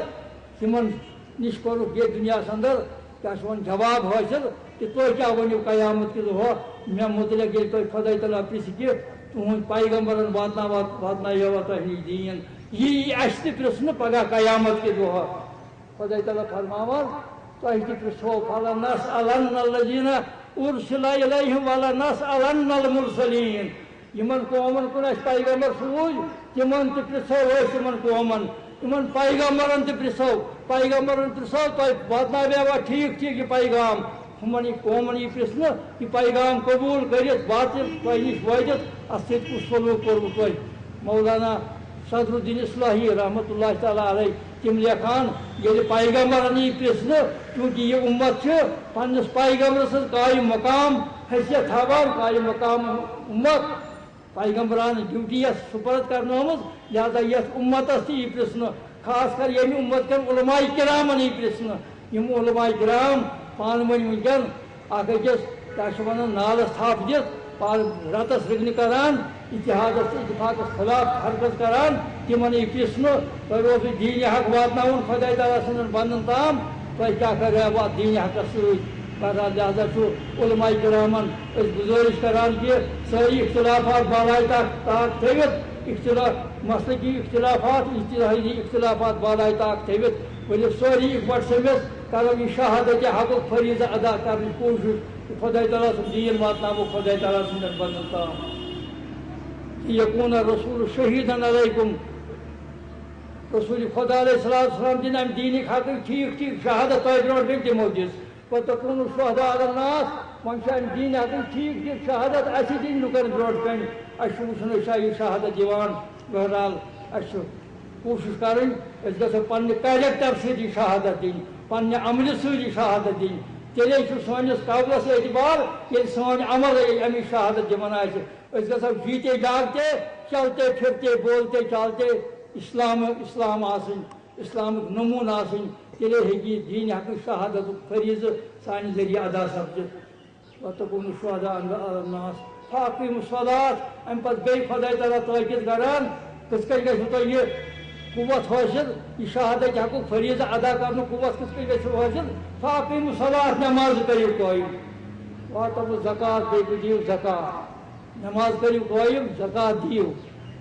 تمن نش کورک یہ دنیا اندر کیا جواب حاصل کہ تھی کیا ونو قیامت کہ دہ مے متعلق یل تھی خدا تعالیٰ پرژھ کہ تہند پیغمبرن واتنو تہ نش دین یہ اس تہ پرژھنہ پگہ قیامت کہ دہ خدا تعالیٰ فرماوان تھی تہ پرژھو فلنسألن الذین ارسل الیہم ولنسألن المرسلین یمن قومن کن اس پیغمبر سوز تمن تہ پرژھو تمن قومن تمن پیغمبرن تہ پرژھو پیغمبرن پرژھو تھی واتنوا ٹھیک ٹھیک یہ پیغام ہمن یہ قومن یہ پرژھنہ یہ پیغام قبول کرت باطل تہ نش واتت ات سۭتۍ کُس سلوک کوٚرمُت تۄہہِ مولانا صدر الدین اصلاحی رحمۃ اللہ تعالیٰ علیہ تم لیکھان ییٚلہِ پیغمبرن یہ پرژھنہ چونکہ یہ امت پنس پیغمبر سٕنٛز قائم مقام حیثیت تھاوان قائم مقام امت پیغمبران ڈیوٹی یس سپرد کرنٲمٕژ لہذا یتھ امتس تہ یہ پرژھنہ خاص کر ییٚمہِ امت کٮ۪ن علماء کرامن یہ پرژھنہ یم علماء کرام پانہٕ ؤنۍ ونکٮ۪ن اکھ أکِس کیاہ چھِ ونان نالس تھپھ دِتھ رتس رگنہ کران اتحادس اتفاقس خلاف حرکت کران تمن یہ پرژھنہ تۄہہِ اوسوٕ دیٖنِ حق واتناوُن خۄدا تعالیٰ سٕنٛدٮ۪ن بندن تام تۄہہِ کیٛاہ کریاو اتھ دیٖنِ حقس سۭتۍ بہرحال لہذا چھُ علماء کرامن أسۍ گزٲرِش کران کہ سٲری اختلافات بالائے طاق تھٲوِتھ مسلکی اختلافات اجتہادی اختلافات بالائے طاق تھٲوِتھ ؤلِو سٲری اِکوٹ سٔمِتھ کرو یہ شہادت حقُک فریضہ ادا کرنٕچ کوٗشِش خدا تعالیٰ سُنٛد دیٖن واتناوو خدا تعالیٰ سٕنٛدٮ۪ن بندن تام یکون رسول شہیدن علیکم رسول خدا علیہ السلام دِن امہِ دیٖنٕکۍ حقٕچ ٹھیٖک ٹھیٖک شہادت تۄہہِ برونٛٹھ کَنۍ تِمو دِژ وتکوٗنُ شہداء علی الناس وۄنۍ چھِ امہِ دیٖنہِ حقٕچ ٹھیٖک ٹھیٖک شہادت اَسہِ دِنۍ لُکن برونٛٹھ کَنۍ اَسہِ چھُ وٕچھُن أسۍ چھا یہِ شہادت دِوان بہرحال اَسہِ چھُ کوٗشِش کَرٕنۍ أسۍ گژھو پننہِ کیریکٹر سۭتۍ یہِ شہادت دِنۍ پننہِ عملہِ سۭتۍ یہِ شہادت دِنۍ تیٚلے چھُ سٲنِس قولس اعتبار ییٚلہِ سٲنۍ عمل اَمِچ شہادت دِوان آسہِ أسۍ گژھو جیٖتے جاگتے چلتے پھرتے بولتے چالتے اسلام آسٕنۍ اسلامٕکۍ نموٗن آسٕنۍ تیٚلے ہیٚکہِ یہِ دیٖنہِ حقٕچ شہادتُک فریٖضہٕ سانہِ ذٔریعہٕ ادا سپدِتھ وتکوٗنُ شہداء علی الناس فاقیموا الصلاۃ امہِ پتہٕ بیٚیہِ خۄدا تعالیٰ تٲکیٖد کران کِتھ کٔنۍ گژھِوٕ تۄہہِ یہِ قوت حٲصِل یہِ شہادت حقُک فریٖضہٕ ادا کرنُک قوت کِتھ کٔنۍ گژھِوٕ حٲصِل فاقیموا الصلاۃ نٮ۪ماز کٔرِو قٲیِم واتوُ زکات بیٚیہِ دِیِو زکات نماز کٔرِو قٲیِم زکات دِیِو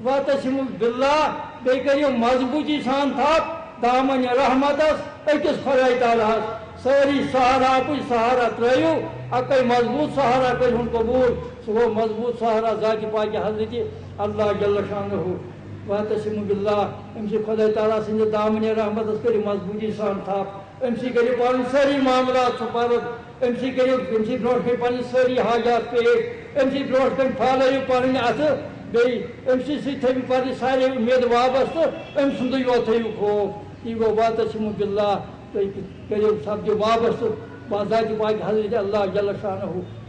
واعتصموا باللہ بیٚیہِ کٔرِو مضبوٗطی سان تھپھ دامن رحمتس أکِس خۄدا تعالیٰ ہس سٲری سہاراپٕچ سہارا ترٲیِو اَکٕے مضبوٗط سہارا کٔرۍہُن قبوٗل سُہ گوٚو مضبوٗط سہارا ذاتِ پاکہِ حضرتِ اللہ جل شانہ واعتصموا باللہ أمۍ سٕے خۄدا تعالیٰ سٕنٛدِ دامنہِ رحمتس کٔرِو مضبوٗطی سان تھپھ أمۍ سٕے کٔرِو پنٕنۍ سٲری معاملات سپرد أمۍ سٕے کٔرِو أمۍ سٕے برونٛٹھ کَنۍ پنٕنۍ سٲری حاجات پیش أمۍ سٕے برونٛٹھ کَنۍ پھہلٲیِو پنٕنۍ اَتھٕ بیٚیہِ أمۍ سٕے سۭتۍ تھٲیِو پنٕنۍ سارے اُمید وابستہٕ أمۍ سُنٛدُے یوت تھٲیِو خوف یہِ گوٚو واعتصموا باللہ تُہۍ کٔرِو سپدِو وابستہٕ ذاتِ پاکہِ حضرتِ اللہ جل شانہ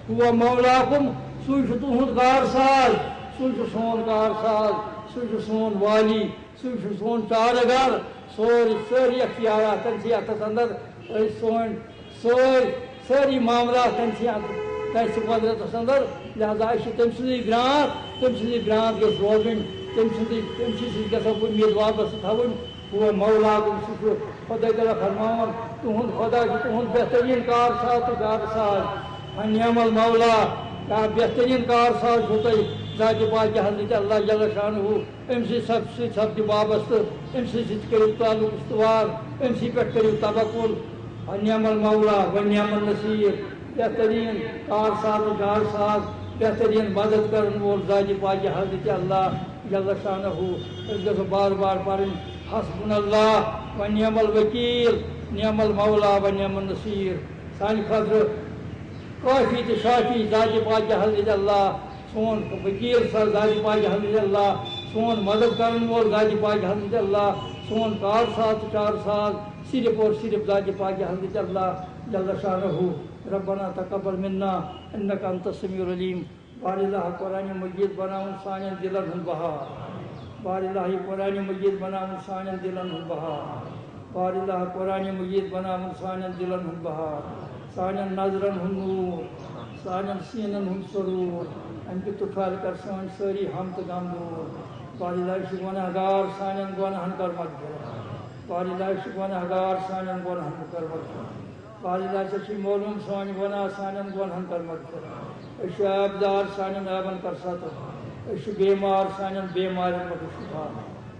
ہُوَ مولاکُم سُے چھُ تُہُنٛد کار ساز سُے چھُ سون کار ساز سُے چھُ سون والی سُے چھُ سون چارٕگر سٲری اختیارات تٔمۍ سٕے اَتھس اندر أسۍ سٲری معاملات تٔمۍ سٕے قۄدرتس اندر لہذا اَسہِ چھُ تٔمۍ سٕنٛزٕے برٛانٛد گژھِ روزٕنۍ تٔمۍ سٕے سۭتۍ گژھو اُمید وابستہٕ تھاوٕنۍ ہُوَ مولاکُم سُہ چھُ خۄدا تعالیٰ فرماوان تُہُنٛد خۄدا چھُ تُہُنٛد بہتریٖن کار ساز تہٕ گارٕ ساز فنعم المولا کیٛاہ بہتریٖن کار ساز چھُو تۄہہِ ذاتِ پاکہِ حضرتِ اللہ جل شانہ أمۍ سٕے سۭتۍ سپدِ وابستہٕ أمۍ سٕے سۭتۍ کٔرِو تعلق استوار أمۍ سٕے پٮ۪ٹھ کٔرِو توکُل فنعم المولا ونعم النصیٖر بہتریٖن کار ساز تہٕ گارٕ ساز بہتریٖن مدد کرن وول ذاتِ پاکہِ حضرتِ اللہ جل شانہ أسۍ گژھو بار بار پرٕنۍ حسبنا اللہ ونعم الوکیل نعم المولا ونعم النصیٖر سانہِ خٲطرٕ کٲفی تہٕ شافی ذاتِ پاکہِ حضرتِ اللہ سون وکیل سا ذاتِ پاکہِ حضرتِ اللہ سون مدد کرن وول ذاتِ پاکہِ حضرتِ اللہ سون کار ساز تہٕ چار ساز صرف اور صرف ذاتِ پاکہِ حضرتِ اللہ جل شانہ ربنا تقبل منا انک انت السمیع العلیم بار اللہ قرآن مجید بناوُن سانٮ۪ن دِلن ہُنٛد بہار بار اللہ قرآن مجید بناوُن سانٮ۪ن دِلن ہُنٛد بہار بار اللہ قرآن مجید بناوُن سانٮ۪ن دِلن ہُنٛد بہار سانٮ۪ن نظرن ہُنٛد نوٗر سانن سینن ہند سرور ام کہ تٹھال کر سان ساری ہم تو غم دور باری لاش گناہ گار سانن گناہن کر مغفرت باری لاش گناہ گار سانن گناہن کر مغفرت باری لاش معلوم سان گناہ سانن گناہن کر مغفرت اش آبدار سانن آبن کر ستر اش بیمار سانن بیمارن بخش شفا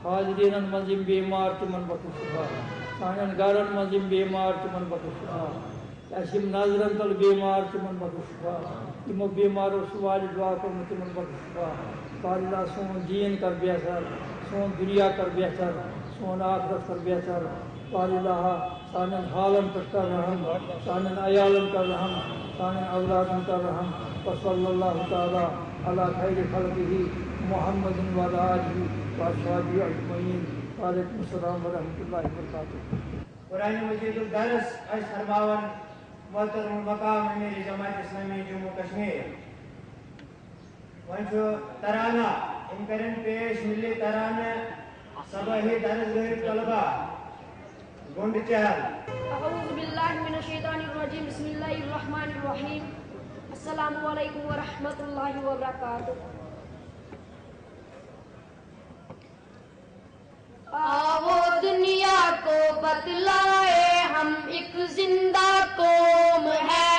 حاضرین من یم بیمار تمن بخش شفا سانن گرن من یم بیمار تمن بخش شفا اسم نظرن تل بیمار تمن بخش شفا تمو بیمارو سوال دعا کرن تمن بخش شفا باری اللہ سون دین کر بہتر سون دنیا کر بہتر سون آخرت کر بہتر باری اللہ سانن حالن پر کر رحم سانن عیالن کر رحم سانن اولادن کر رحم وصلی اللہ تعالی علی خیر خلقہ محمد وعلی آلہ واصحابہ اجمعین وعلیکم السلام ورحمۃ اللہ وبرکاتہ. قرآن مجید الدرس از فرماون محترم المقام امیر جماعت اسلامی جموں کشمیر ونچو ترانہ ان کرن پیش ملی ترانہ صباحی درس گاہ طلبہ گنڈ چہل. اعوذ باللہ من الشیطان الرجیم بسم اللہ الرحمن الرحیم السلام علیکم ورحمۃ اللہ وبرکاتہ. آؤ دنیا کو بتلائے ہم ایک زندہ قوم ہے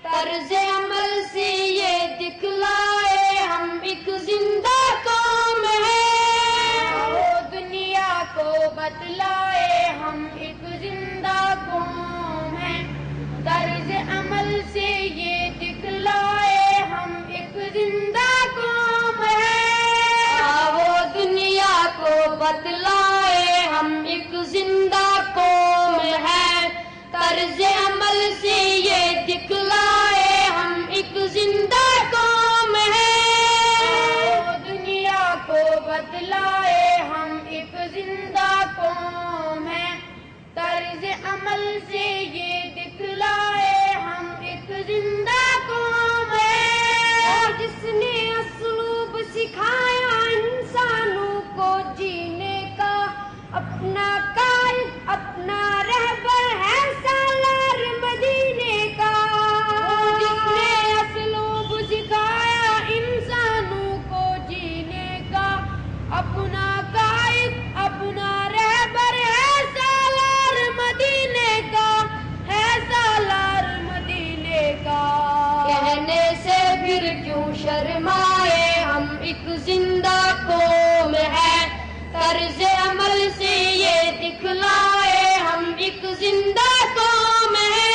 طرز عمل سے یہ دکھلائے ہم ایک زندہ قوم ہے. آؤ دنیا کو بتلائے ہم ایک زندہ قوم ہے طرز عمل سے یہ دکھلائے ہم ایک زندہ قوم ہے. آؤ دنیا کو بتلائے ہم ایک زندہ قوم ہے طرز عمل سے یہ دکھلائے ہم ایک زندہ قوم ہے. دنیا کو بتلائے ہم ایک زندہ قوم ہے طرز عمل سے یہ دکھلائے ہم ایک زندہ قوم ہے. جس نے اسلوب سکھایا انسانوں کو جینے کا اپنا قائد اپنا رہبر ہے سالار مدینے کا. جس نے اسلوب سکھایا انسانوں کو جینے کا اپنا قائد اپنا رہبر ہے سالار مدینے کا ہے سالار مدینے کا. کہنے سے پھر کیوں شرمائے ہم ایک زندہ قوم ہے طرز عمل سے یہ دکھلائے ہم ایک زندہ قوم ہے.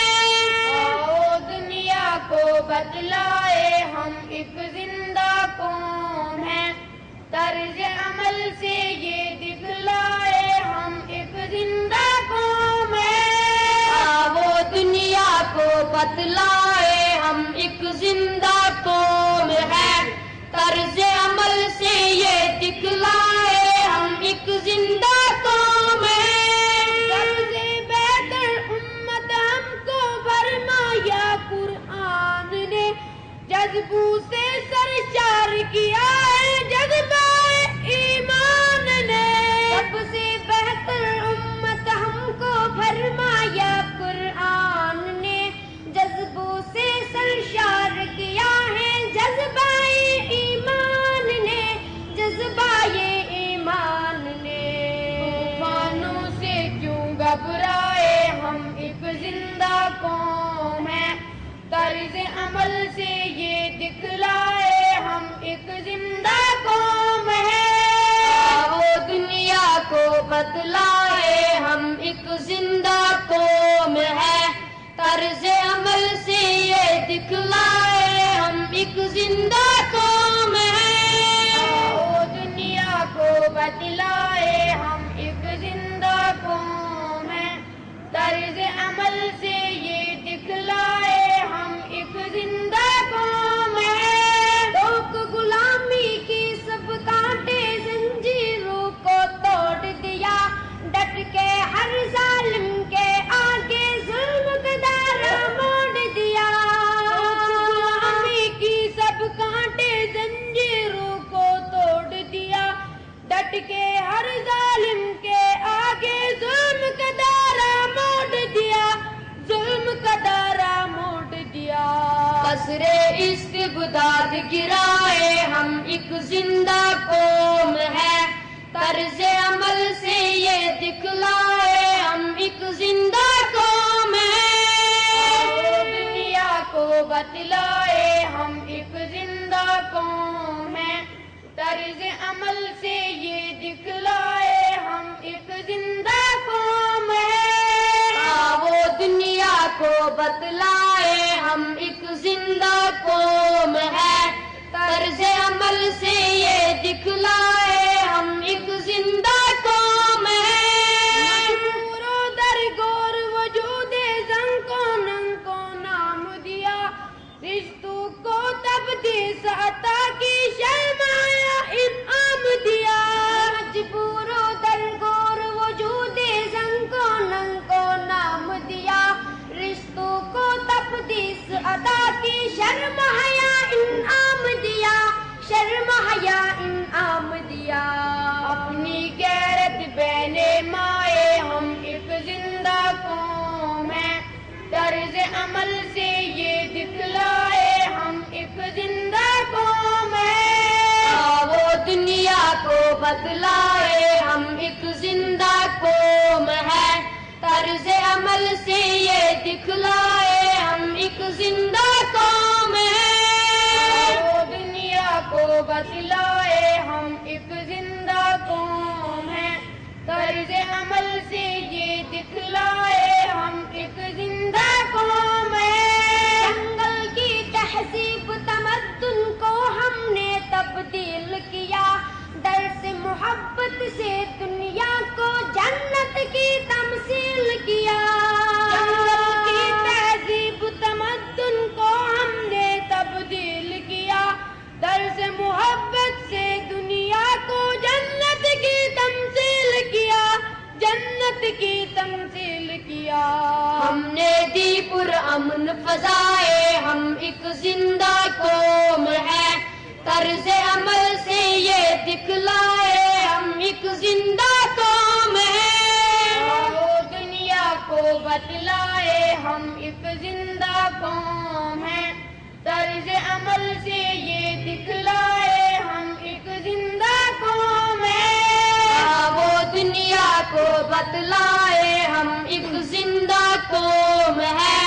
آؤ دنیا کو بتلائے ہم ایک زندہ قوم ہے طرز عمل سے یہ دکھلائے ہم ایک زندہ قوم ہے. آؤ دنیا کو بتلائے ہم ایک زندہ قوم ہے طرز عمل سے یہ دکھلائے ہم ایک زندہ قوم ہے. سب سے بہتر امت ہم کو فرمایا قرآن نے جذبوں سے سرشار کیا ہے جذبہ ایمان نے. سب سے بہتر امت ہم کو فرمایا قرآن نے جذبوں سے سرشار کیا ہے جذبہ ایمان نے جذبہ ایمان نے. طوفانوں سے کیوں گھبرائے ہم ایک زندہ قوم ہے طرز عمل سے یہ دکھلائے ہم ایک زندہ قوم ہے. آؤ دنیا کو بتلائے ہم ایک زندہ قوم ہے طرز عمل سے یہ دکھلائے ہم ایک زندہ قوم ہے. آؤ دنیا کو بتلائے ہم ایک زندہ قوم ہے طرز عمل سے یہ دکھلائے ہم ایک زندہ قوم ہے. لوگ غلامی کی سب کانٹے زنجیروں کو توڑ دیا ڈٹ کے ہر ظالم کے آگے ظلم کا دارا موڑ دیا. غلامی کی سب کانٹے زنجیروں کو توڑ دیا ڈٹ کے داد گرائے ہم ایک زندہ قوم ہے، طرز عمل سے یہ دکھلائے ہم ایک زندہ قوم ہے، دنیا کو بتلائے ہم ایک زندہ قوم ہے، طرز عمل سے یہ دکھلائے ہم ایک زندہ قوم ہے، وہ دنیا کو بتلائے ہم ایک زندہ قوم ہے، طرز عمل سے یہ دکھلائے ہم ایک زندہ قوم ہے، مجبور و درگور وجود زن کو ننگ کو نام دیا، رشتوں کو تبدیس عطا کی شرمایا انعام دیا، مجبور و درگور وجود زن کو ننگ کو نام دیا، رشتوں کو تبدیس عطا کی شرم حیا انعام دیا، شرم حیا انعام دیا، اپنی غیرت بین مائے ہم ایک زندہ قوم ہے، طرز عمل سے یہ دکھلائے ہم ایک زندہ قوم ہے، وہ دنیا کو بتلائے ہم ایک زندہ قوم ہے، طرز عمل سے یہ دکھلائے ہم ایک زندہ قوم ہے، وہ دنیا کو بتلائے ہم ایک زندہ قوم ہے، طرز عمل سے یہ دکھلائے ہم ایک زندہ قوم ہے، جنگل کی تہذیب تمدن کو ہم نے تبدیل کیا، درس محبت سے دنیا کو جنت کی تمثیل کیا، جنگل کی تہذیب تمدن کو ہم نے تبدیل کیا، درس محبت سے دنیا کو جنت کی تمثیل کیا، جنت کی تمثیل کیا، ہم نے دی پرامن فضائے ہم ایک زندہ قوم ہے، طرز عمل سے یہ دکھلائے ہم ایک زندہ قوم ہے، وہ دنیا کو بتلائے ہم ایک زندہ قوم ہے، طرز عمل سے یہ دکھلائے ہم ایک زندہ قوم ہے، وہ دنیا کو بتلائے ہم ایک زندہ قوم ہے،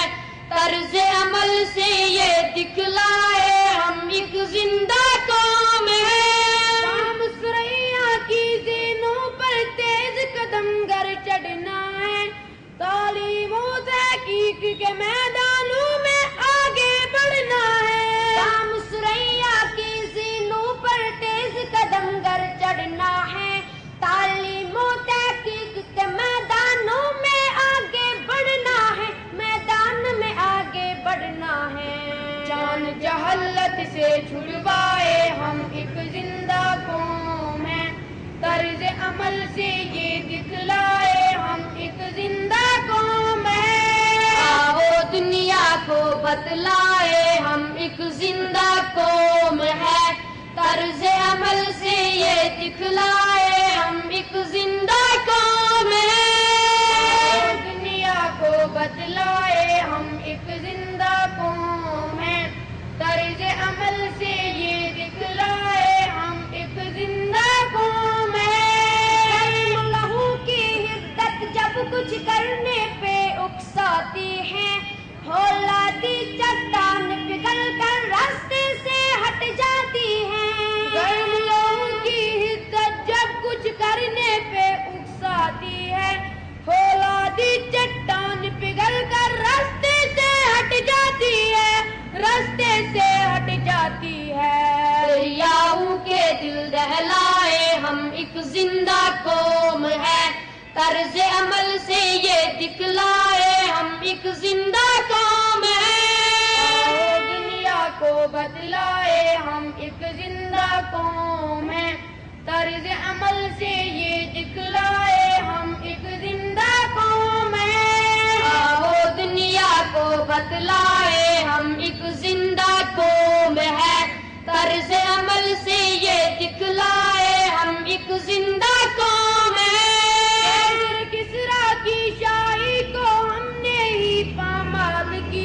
طرز عمل سے یہ دکھلائے ہم ایک زندہ قوم ہے، شام سریا کی زینوں پر تیز قدم گر چڑھنا ہے، تعلیم و تحقیق کے میدانوں میں آگے بڑھنا ہے، شام سریا کی زینوں پر تیز قدم گر چڑھنا ہے، تعلیم و تحقیق کے میدانوں میں آگے بڑھنا ہے، میدان میں آگے بڑھنا ہے، جان جہالت سے چھڑوائے ہم ایک زندہ قوم ہے، طرز عمل سے یہ دکھلائے ہم ایک زندہ قوم ہے، وہ دنیا کو بتلائے ہم ایک زندہ قوم ہے، طرز عمل سے یہ دکھلائے ہم ایک زندہ قوم ہے، دنیا کو بتلائے ہم ایک زندہ قوم ہے، طرز عمل سے یہ دکھلائے ہم ایک زندہ قوم ہے، لہو کی حدت جب کچھ کرنے پہ اکساتی ہے، ہولادی چٹان پگھل کر راستے سے ہٹ جاتی ہے، گرم لہو کی حدت جب کچھ کرنے پہ اکساتی ہے، ہولادی چٹان پگھل کر راستے سے ہٹ جاتی ہے، راستے سے ہٹ جاتی ہے، دریاؤں کے دل دہلائے ہم ایک زندہ قوم ہے، طرز عمل سے یہ دکھلائے ہم ایک زندہ قوم ہے، دنیا کو بتلائے ہم ایک زندہ قوم ہے، طرز عمل سے یہ دکھلائے ہم ایک زندہ قوم ہے، وہ دنیا کو بتلائے ہم ایک زندہ قوم ہے، طرز عمل سے یہ دکھلائے ہم ایک زندہ قوم ہے، کسرا کی شاہی کو ہم نے ہی پامال کیا،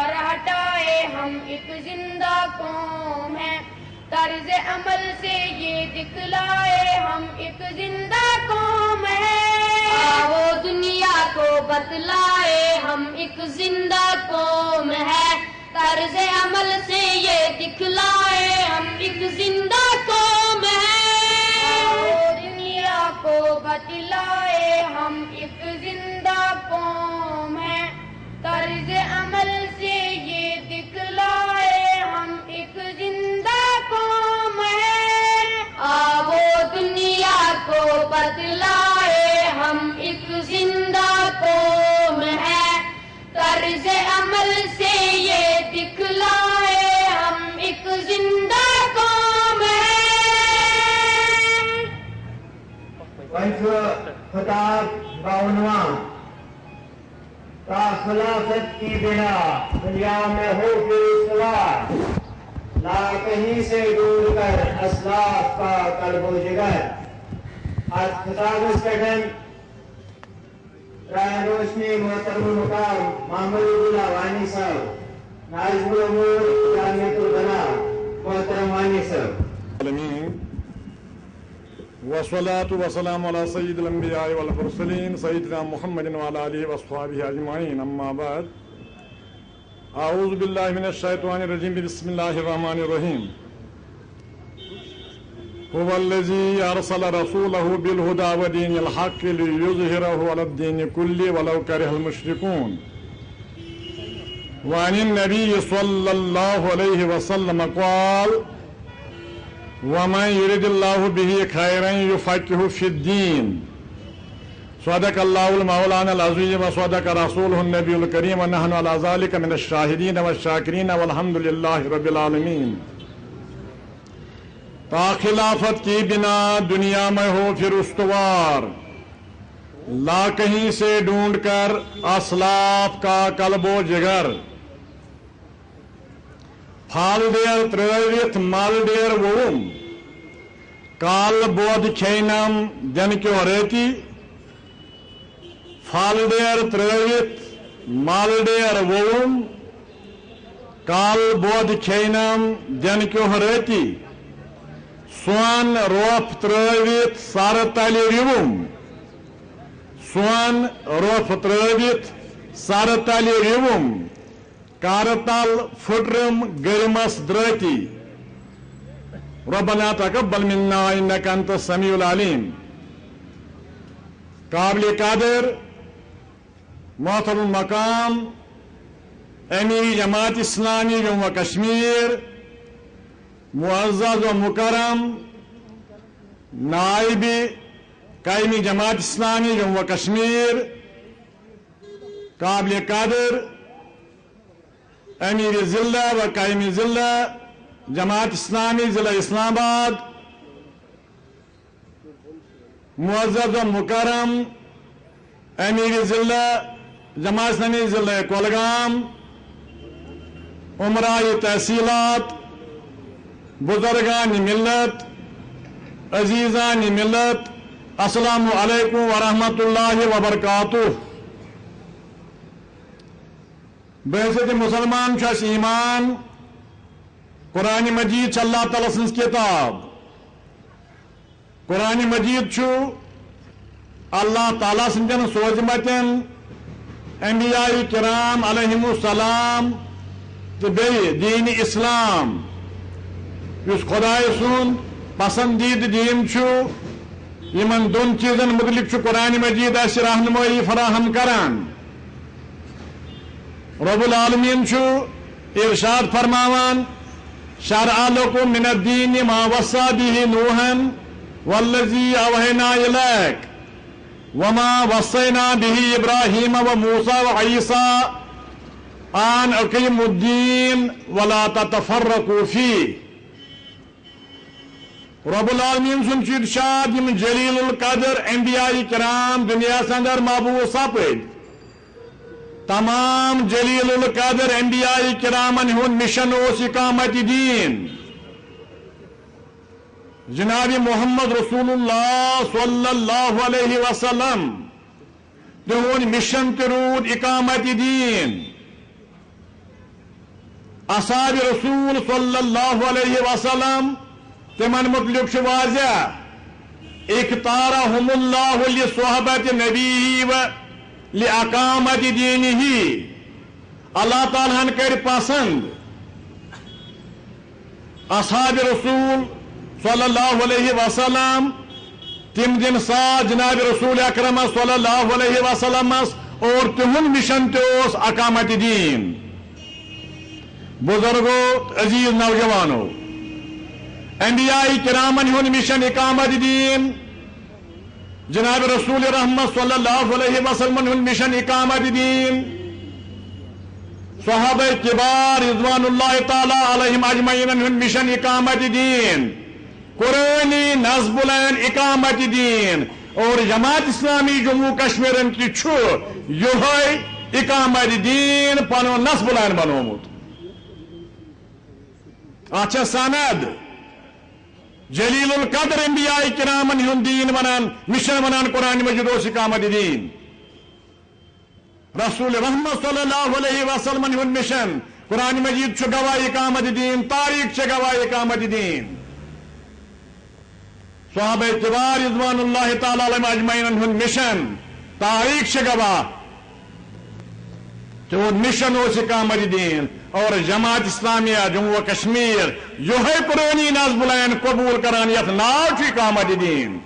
غبار ہٹائے ہم ایک زندہ قوم ہیں، طرز عمل سے یہ دکھلائے ہم ایک زندہ قوم ہیں، وہ دنیا کو بتلائے ہم ایک زندہ قوم ہے، طرز عمل سے یہ دکھلائے ہم ایک زندہ قوم ہے، وہ دنیا کو بتلائے ہم ایک زندہ قوم ہے، طرز عمل سے یہ دکھلائے ہم ایک زندہ قوم ہے، وہ دنیا کو بتلائے ہم ایک زندہ قوم ہے، طرز عمل سے یہ دکھلائے ہم ایک زندہ قوم ہے۔ خطاب بعنوان تا خلافت کی بنا دنیا میں ہو پھر استوار، لا کہیں سے ڈھونڈ کر اسلاف کا قلب و جگر۔ آج خطاب اسٹیٹن رائے روشنی محترم مقام محمد عبداللہ وانی صاحب، نائب الامور جامعۃ البنا محترم وانی صاحب۔ والصلاة والسلام على سيد الأنبياء والمرسلين سيدنا محمد وعلى آله وأصحابه أجمعين، أما بعد، أعوذ بالله من الشيطان الرجيم، بسم الله الرحمن الرحيم۔ هو الذي أرسل رسوله بالهدى ودين الحق ليظهره على الدين كله ولو كره المشركون، وعن النبي صلى الله عليه وسلم قال: ومن يرد الله به خيرا يفقهه في الدين۔ صدق الله المولانا العظيم وصدق رسوله النبي الكريم، ونحن على ذلك من الشاهدين والشاكرين والحمد لله رب العالمين۔ تا خلافت کی بنا دنیا میں ہو پھر استوار، لا کہیں سے ڈھونڈ کر اسلاف کا قلب و جگر، پھال دیر ترٲوِتھ مل دیر ووم، کال بود کھینم دن کیو ریتی، پھال دیر ترٲوِتھ مل دیر ووم، کال بود کھینم دن کیو ریتی، سون روف ترٲوِتھ سر تلہِ رِوُم، سون روف ترٲوِتھ سر تلہِ رِوُم، کارتل پھٹرم گرمس درتی، ربنا تقبل منا انك انت السميع العليم۔ قابل قدر محترم مقام امیر جماعت اسلامی جموں و کشمیر، معزز و مکرم نائب قائمی جماعت اسلامی جموں و کشمیر، قابل قدر امیر ضلع و قائمی ضلع جماعت اسلامی ضلع اسلام آباد، معزز و مکرم امیر ضلع جماعت اسلامی ضلع کولگام، عمراء تحصیلات، بزرگان ملت، عزیزان ملت، السلام علیکم ورحمۃ اللہ وبرکاتہ۔ بحثیت مسلمان چھس ایمان، قرآن مجید چھ اللہ تعالیٰ سنز کتاب، قرآن مجید چھو اللہ تعالیٰ سنجن سوزمتن انبیاء کرام علیہم السلام تو بی دین اسلام، اس خدای سن پسندید دین چھو، یمن دون چیزن متعلق چھو قرآن مجید اس رہنمائی فراہم کران۔ رب العالمین چھو ارشاد فرماوان: شرع لكم من الدین ما وصى به نوحا والذی اوحینا الیک وما وصینا به ابراہیم وموسیٰ وعیسیٰ ان اقیموا الدین ولا تتفرقوا فیہ۔ رب العالمین سن چھ ارشاد یم جلیل القدر انبیاء کرام دنیا اندر مبعوث سپد، تمام جلیل القدر انبیاء کرامن ہن مشن اوس اقامت دین۔ جناب محمد رسول اللہ صلی اللہ علیہ وسلم تہن مشن تہ رود اقامت دین۔ اصحاب رسول صلی اللہ علیہ وسلم تمن متعلق واضح اختارهم اللہ لصحبت نبی و لاقامت دینہ اللہ تعالیٰ کر پسند اصحاب رسول صلی اللہ علیہ وسلم تم دن ساتھ جناب رسول اکرم صلی اللہ علیہ وسلم اور تہن مشن تس اقامت دین بزرگو عزیز نوجوانو انبیاء کرامن ہن مشن اقامت دین جناب رسول رحمت صلی اللہ علیہ وسلم ہن مشن اقامت دین صحابہ کبار رضوان اللہ تعالی علیہم اجمعین ہن مشن اقامت دین قرآنی نصب العین اقامت دین اور جماعت اسلامی جموں کشمیر یہ اقامت دین پنو نصب العین بنومت اچھا سند جلیل القدر انبیاء کرامن ہن دین ونان مشن ونان قرآن مجید اس اقامت دین رسول رحمت صلی اللہ علیہ وسلم ہن مشن قرآن مجید گواہ اقامت دین تاریخ گواہ اقامت دین صحابہ کبار رضوان اللہ تعالی علیہم اجمعین ہن مشن تاریخ گواہ کہ وہ مشن اس اقامت دین اور جماعت اسلامیہ جموں و کشمیر یہ قرآنی نصب العین قبول کران یت ناو اقامت دین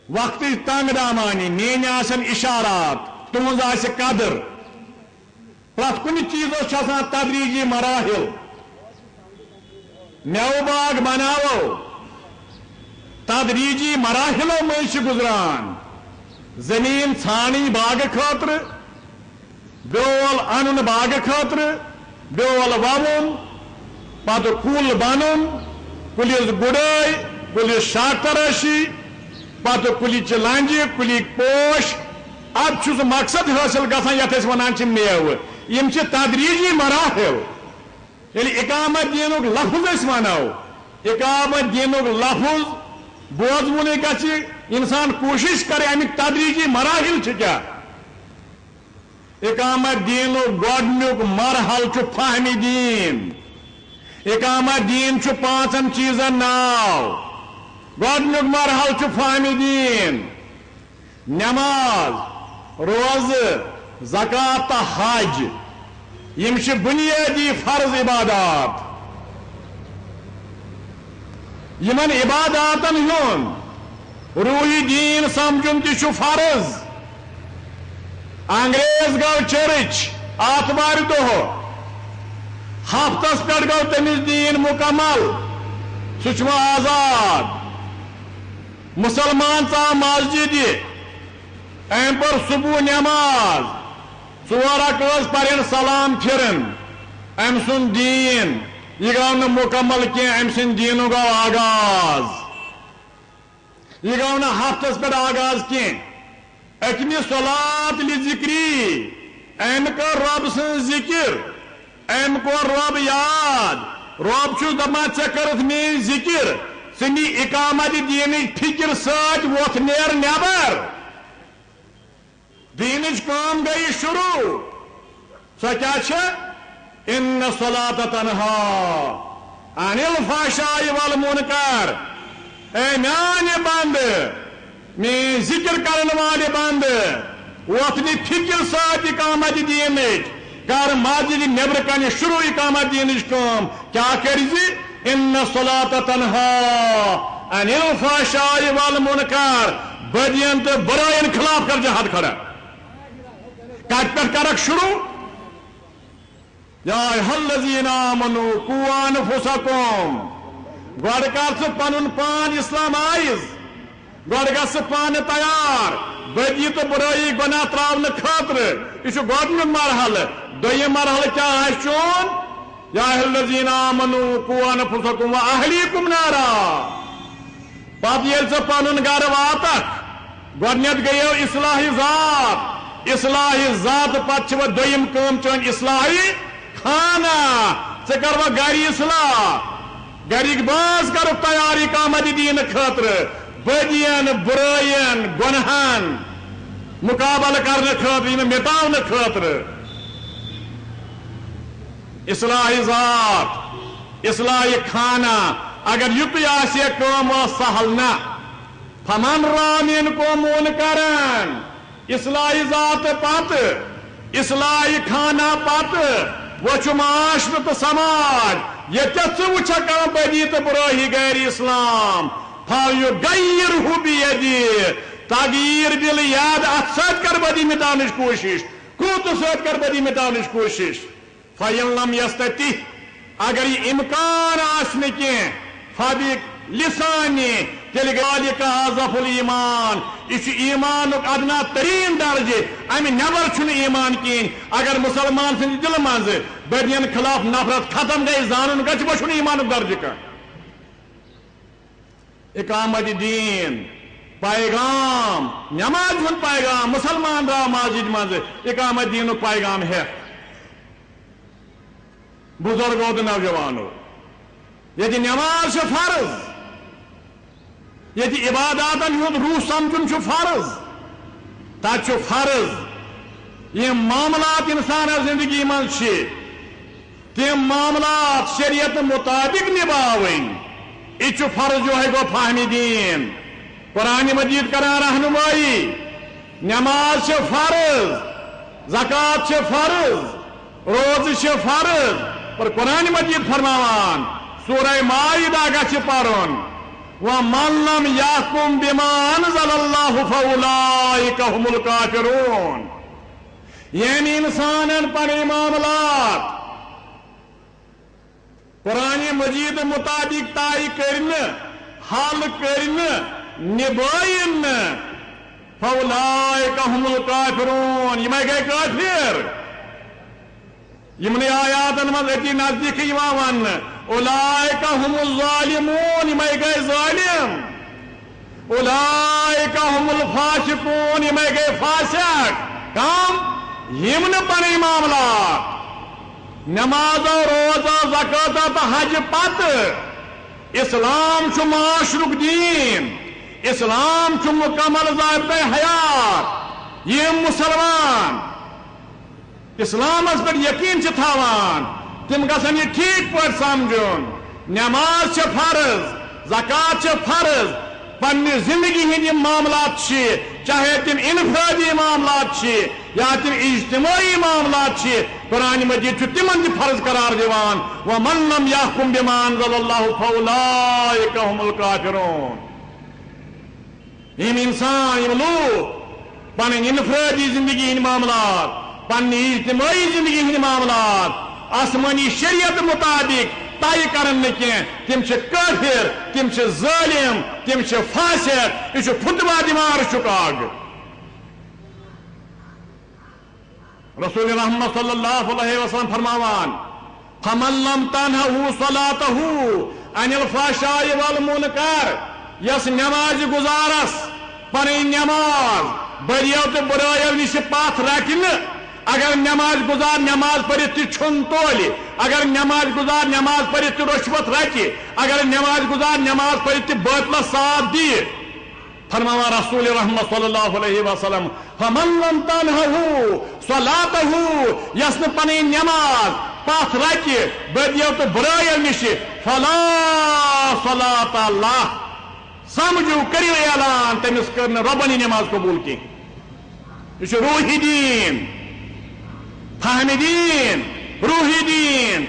وقت تنگ دامانی مین آسن اشارات تہذ آس قدر پرت کن چیزس تدریجی مراحل میو باغ بناو تدریجی مراحلوں میں گزران زمین ژھانڈی باغ خاطر بیول ان باغ خاطر بیول وون پتہ کل بنن کلس گڑائی کلس شاخ تراشی پتہ کلچ لنجہ کلک پوش اب سہ مقصد حاصل گژھان یتھ أسۍ ونان چھِ میوٕ یم چھِ تدریجی مراحل ییٚلہِ اقامت دینُک لفظ أسۍ ونو اقامت دینُک لفظ بوزوُنٕے گژھِ انسان کوشش کرے امیک تدریجی مراحل چھِ کیٛاہ اقامت دینُک گۄڈنیُک مرحل چھُ فہمِ دین اقامت دین چھُ پانژن چیزن ناو گۄڈنیُک مرحل چھُ فہمِ دین نماز روزٕ زکات تہٕ حج یم چھِ بنیادی فرض عبادات یمن عباداتن ہُنٛد روحی دین سمجھن تہِ چھُ فرض انگریز گو چرچ آتوار دۄہ ہفتس پٮ۪ٹھ گو تٔمِس دین مکمل سُہ چھُ وۄنۍ آزاد مسلمان ژاو مسجد أمۍ پٔر صبح نماز 4 رکعت پرن سلام پھرن أمۍ سُنٛد دین یہ گو نہٕ مکمل کینٛہہ أمۍ سٕنٛدِ دیٖنُک گو آغاز یہ گو نہٕ ہفتس پٮ۪ٹھ آغاز کینٛہہ اکمہِ صلات لذکری أمۍ کٔر رۄب سٕنٛز ذکر أمۍ کوٚر رۄب یاد رۄب چھُس دپان ژےٚ کٔرٕتھ میٲنۍ ذکر ژٕ نی اقامت دینٕچ فکر سۭتۍ وۄتھ نیر نٮ۪بر دینٕچ کٲم گٔیہِ شروع سۄ کیٛاہ چھےٚ ان الصلاۃ تنہا عن الفحشاء والمنکر اے میانہِ بندٕ میٲنۍ ذکر کرن والہِ بندٕ وۄتھ نہِ فکر سۭتۍ اقامت دینٕچ کر مسجد نیبر کنہِ شروع اقامت دینٕچ کٲم کیٛاہ کٔرۍ زِ ان الصلاۃ تنہا عن الفحشاء والمنکر بدین تہٕ برٲیِن خلاف کر جہاد کھڑا کتہِ پٮ۪ٹھ کرکھ شروع یا ایھا الذین آمنوا قوا انفسکم گۄڈٕ کر ژٕ پنُن پان اسلامائز گۄڈٕ گژھ ژٕ پانہٕ تیار بدی تہٕ برٲیی گۄناہ تراونہٕ خٲطرٕ یہِ چھُ گۄڈنیُک مرحلہٕ دوٚیِم مرحلہٕ کیٛاہ آسہِ چون یا ایھا الذین آمنوا قوا انفسکم واہلیکم نارا پتہٕ ییٚلہِ ژٕ پنُن گرٕ واتکھ گۄڈنیتھ گٔیو اصلاحی ذات پتہٕ چھِ وۄنۍ دوٚیِم کٲم چٲنۍ اصلاحی خانہ ژٕ کر وۄنۍ گرِ اصلاح گرِکۍ باز کرُکھ تیار اقامت دینہٕ خٲطرٕ بدین برٲیِن گۄنہن مقابلہٕ کرنہٕ خٲطرٕ یِم مٹاونہٕ خٲطرٕ اصلاح ذات، اصلاح خانہ. اگر یُتُے آسہِ کٲم ٲس سہل نہ. فمن را منکم منکرن، اصلاح ذات پتہٕ، اصلاح خانہ پتہٕ وچھُ معاشرٕ تہٕ سماج. ییٚتٮ۪تھ ژٕ وٕچھکھ کانٛہہ بدی تہٕ برٲہی غیر اسلام، فلیغیرہ بیدیہ، تغییر بالیاد. اتھ سۭتۍ کر بدی مٹاونٕچ کوٗشش، قوتہٕ سۭتۍ کر بدی مٹاونٕچ کوٗشش. فإن لم یستطع، اگر یہ امکان آسہِ نہٕ کینٛہہ، فبلسانہِ، تیٚلہِ ذالِکَ اضعف الایمان. یہ چھُ ایمانُک ادنا ترین درجہ، امہِ نٮ۪بر چھُنہٕ ایمان کِہیٖنۍ. اگر مسلمان سٕنٛدِ دلہٕ منٛزٕ بدین خلاف نفرت ختم گٔے، زانُن گژھِ وۄنۍ چھُنہٕ ایمانُک درجہ کانٛہہ. اقامت دین، پیغام، نماز ہُنٛد پیغام. مسلمان درٛاو مسجد منٛزٕ اقامت دینُک پیغام ہٮ۪تھ. بزرگو تہٕ نوجوانو، ییٚتہِ نماز چھِ فرض، ییٚتہِ عباداتن ہُنٛد روح سمجھُن چھُ فرض، تتہِ چھُ فرض یِم معاملات انسانس زندگی منٛز چھِ، تِم معاملات شریعت مطابق نباوٕنۍ. یہ چھُ فرض یہوے گوٚو فہمِ دین. قرآن مجید کران رہنمائی. نماز چھِ فرض، زکات چھِ فرض، روزٕ چھِ فرض. پر قرآن مجید فرماوان سورہ مائدہ گژھِ پرُن وَمَن لَّمْ يَحْكُم بِمَا أَنزَلَ اللَّهُ فَأُولَٰئِكَ هُمُ الْكَافِرُونَ. یعنی انسانن پنٕنۍ معاملات قرآن مجید مطابق طے کرنہٕ، حل کرنہٕ، نبٲیِن نہٕ، فَأُولَٰئِكَ هُمُ الْكَافِرُونَ. یِمے گٔے کٲفِر. یمنٕے آیاتن منٛز أتی نزدیٖک یِوان وننہٕ اولئک هم الظالمون، یمے گٔے ظٲلم. اولئک هم الفاسقون، یمے گٔے فاسق. کم یِم نہٕ پنٕنۍ معاملات نمازو، روزو، زکاتو تہٕ حج پتہٕ. اسلام چھُ معاشرُک دیٖن، اسلام چھُ مکمل ضابطۂ حیات. یِم مسلمان اسلامس پہ یقین چھِ تھاوان، تم گژھن یہ ٹھیک پٲٹھۍ سمجھُن. نماز چھِ فرض، زکات چھِ فرض. پننہِ زندگی ہٕنٛدۍ یِم معاملات چھِ، چاہے تم انفرادی معاملات چھِ یا تم اجتماعی معاملات چھِ، قرآن مجید چھُ تمن تہِ فرض قرار دِوان. وَمَن لَّمْ يَحْكُم بِمَا أَنزَلَ اللَّهُ فَأُولَٰئِكَ هُمُ الْكَافِرُونَ. یِم انسان، یِم لوٗکھ پنٕنۍ انفرادی زندگی ہٕنٛدۍ معاملات، پننہِ اجتماعی زندگی ہٕنٛدۍ معاملات آسمانی شریعت مطابق طے کرن نہٕ کینٛہہ، تِم چھِ کٲفِر، تِم چھِ ظٲلم، تِم چھِ فاسق. یہِ چھُ فتوا دِوان رشُک آگ. رسول رحمت صلی اللہ علیہ وسلم فرماوان فمن لم تنہہ صلاتہ عن الفحشاء والمنکر. یس نماز گزارس پنٕنۍ نماز بریو تہٕ برایو نِش پتھ رٹہِ نہٕ. اگر نماز گزار نماز پٔرِتھ تہِ چھُن تولہِ، اگر نماز گزار نماز پٔرِتھ تہِ رشوت رٹہِ، اگر نماز گزار نماز پٔرِتھ تہِ باطلس ساتھ دِیہِ. فرماوان رسول رحمت صلی اللہ علیہ وسلم فمن لم تنہہ صلاتہ، یس نہٕ پنٕنۍ نماز پتھ رٹہِ بدیو تہٕ برایو نِش، فلا صلاۃ لہ. سمجھو، کٔرِو اعلان تٔمِس کٔر نہٕ رۄبنی نماز قبوٗل کینٛہہ. یہ چھُ روحی دین، فہمِ دین، روحی دین.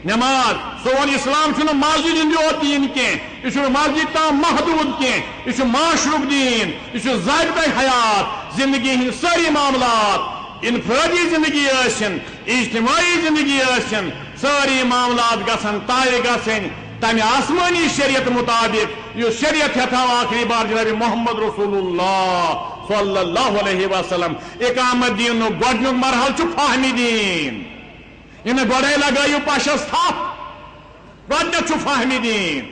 نماز سون اسلام چھُنہٕ مسجد ہُنٛد یوت دیٖن کینٛہہ، یہِ چھُنہٕ مسجد تام محدوٗد کینٛہہ، یہِ چھُ معاشرُک دیٖن، یہِ چھُ ضابطۂ حیات. زندگی ہٕنٛدۍ سٲری معاملات، انفرادی زندگی ٲسِن، اجتماعی زندگی ٲسِن، سٲری معاملات گژھن طے گژھٕنۍ تمہِ آسمانی شریعت مطابق یُس شریعت ہٮ۪تھاو آخری بار جناب محمد رسول اللہ صلی اللہ علیہ وسلم. اقامت دینُک گۄڈنیُک مرحلہٕ چھُ فہمِ دین. یہِ نہٕ گۄڈے لگٲیِو پشس تھپھ، گۄڈنیتھ چھُ فہمِ دین.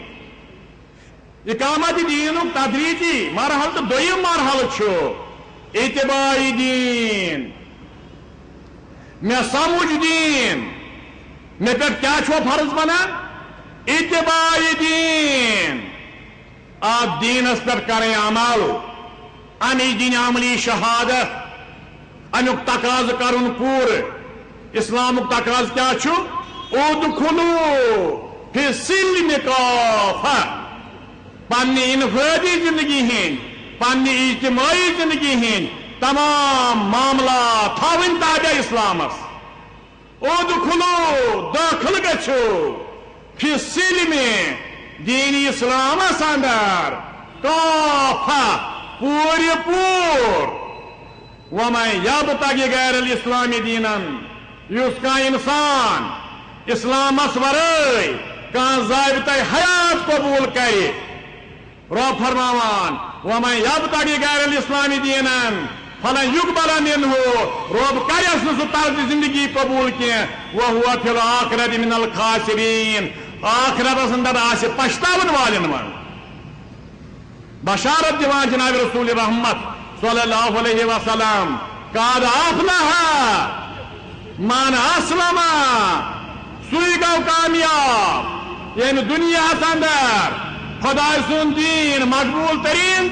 اقامت دینُک تدریجی مرحلہٕ تہٕ دوٚیِم مرحلہٕ چھُ اتباعی دین. مےٚ سمجھ دین، مےٚ پٮ۪ٹھ کیٛاہ چھُ فرض بنان؟ اتباعی دین. آپ دینس پٮ۪ٹھ کریں عمل، امِچ دِنۍ عملی شہادت، امیُک تقاضہٕ کرُن پوٗرٕ. اسلامُک تقاضہٕ کیٛاہ چھُ؟ ادخلوا فی السلم کافہ پنہ انفرادی زندگی ہند پنہ اجتماعی زندگی ہند تمام معاملات تھاون تابع اسلامس ادخلوا داخل گچھو فی السلم دین اسلامس اندر کافہ پوری پور ومن یبتغی غیر الاسلام دینا یس کا انسان اسلامس ورائے کان ضابطہ حیات قبول کرے رب فرماوان ومن یبتغی غیر الاسلام دینا فلن یقبل منہ رب کرس نہ سہ طرز زندگی قبول کی وہو فی الآخرۃ من الخاسرین آخرتس اندر آس پشتاون والن من بشارت دیوان جناب رسول رحمت صلی اللہ علیہ وسلم قد افلح من اسلم سوئی گو کامیاب یعنی دنیا اندر خدا سن دین مقبول ترین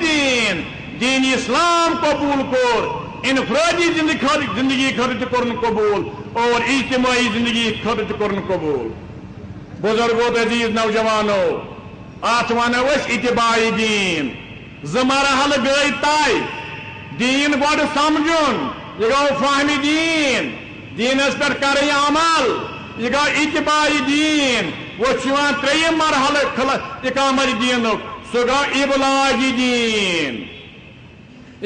دین اسلام قبول کور انفرادی زندگی خرچ کرن قبول اور اجتماعی زندگی خرچ کرن قبول بزرگوں عزیز نوجوانوں آت ونو اتباعی دین زمرحل گئی طے دین گوڑ سمجھن یہ گو فہمی دینس پہ کریں عمل یہ گو اتباعی دین وہ تریم مرحلہ اقامت دینک سہ گو ابلاغی دین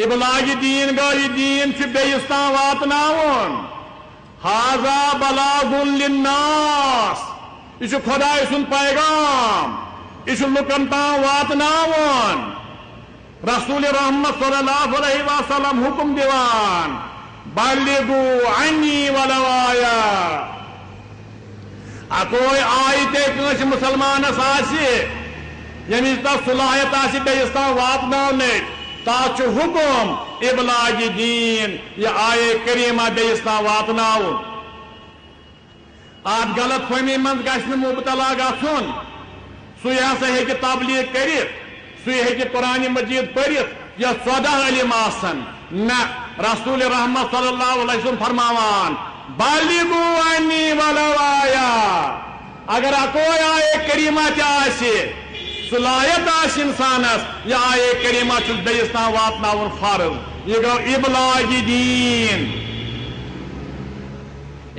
ابلاغی دین گو یہ دین بیس تام واتناون ھذا بلاغ للناس یہ خدائے سن پیغام یہ لکن تام واتناون رسول رحمت صلی اللہ علیہ وسلم حکم دیوان بلغو عنی ولو آیا کوئی آیتے کنس مسلمانس آسی یعنی تس صلاحیت آسی بیس تام واتناونے تاچ حکم ابلاغ دین یہ آیے کریمہ بیس تام واتناون آج غلط فہمی من گژھِ نہٕ مبتلا گژھُن سُے ہسا ہیٚکہِ تبلیغ کٔرِتھ سُے ہیٚکہِ قرآن مجید پٔرِتھ یا 14 علم آسن نہ رسول رحمت صلی اللہ علیہ وسلم فرماوان بالغو عنی ولو آیا اگر کوئی آیے کریمہ تہِ آسہِ صلاحیت آسہِ انسانس یہ آیے کریمہ چھُس بیٚیِس تام واتناوُن فرض یہ گوٚو ابلاغ دین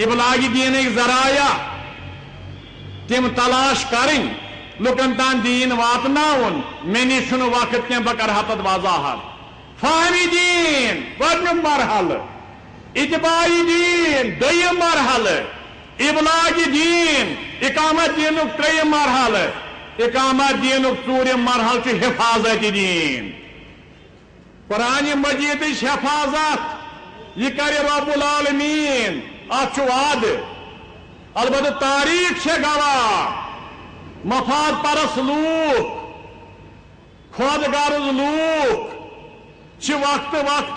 ابلاغ دینک ذرائع تم تلاش کریں لکن تان دین واتناون میں نش وقت کی بہ کر تت وضاحت فہمی دین گۄڈنیُک مرحلہ اتباعی دین دوٚیِم مرحلہ ابلاغ دین اقامت دینک ترٛیِم مرحلہ اقامت دینک ژوٗرِم مرحلہ چھُ حفاظت دین قرآن مجیدٕچ حفاظت یہ کرِ رب العالمین اتھ وعد البتہ تاریخ گواہ مفاد پرس لوک خود غرض لوک وقت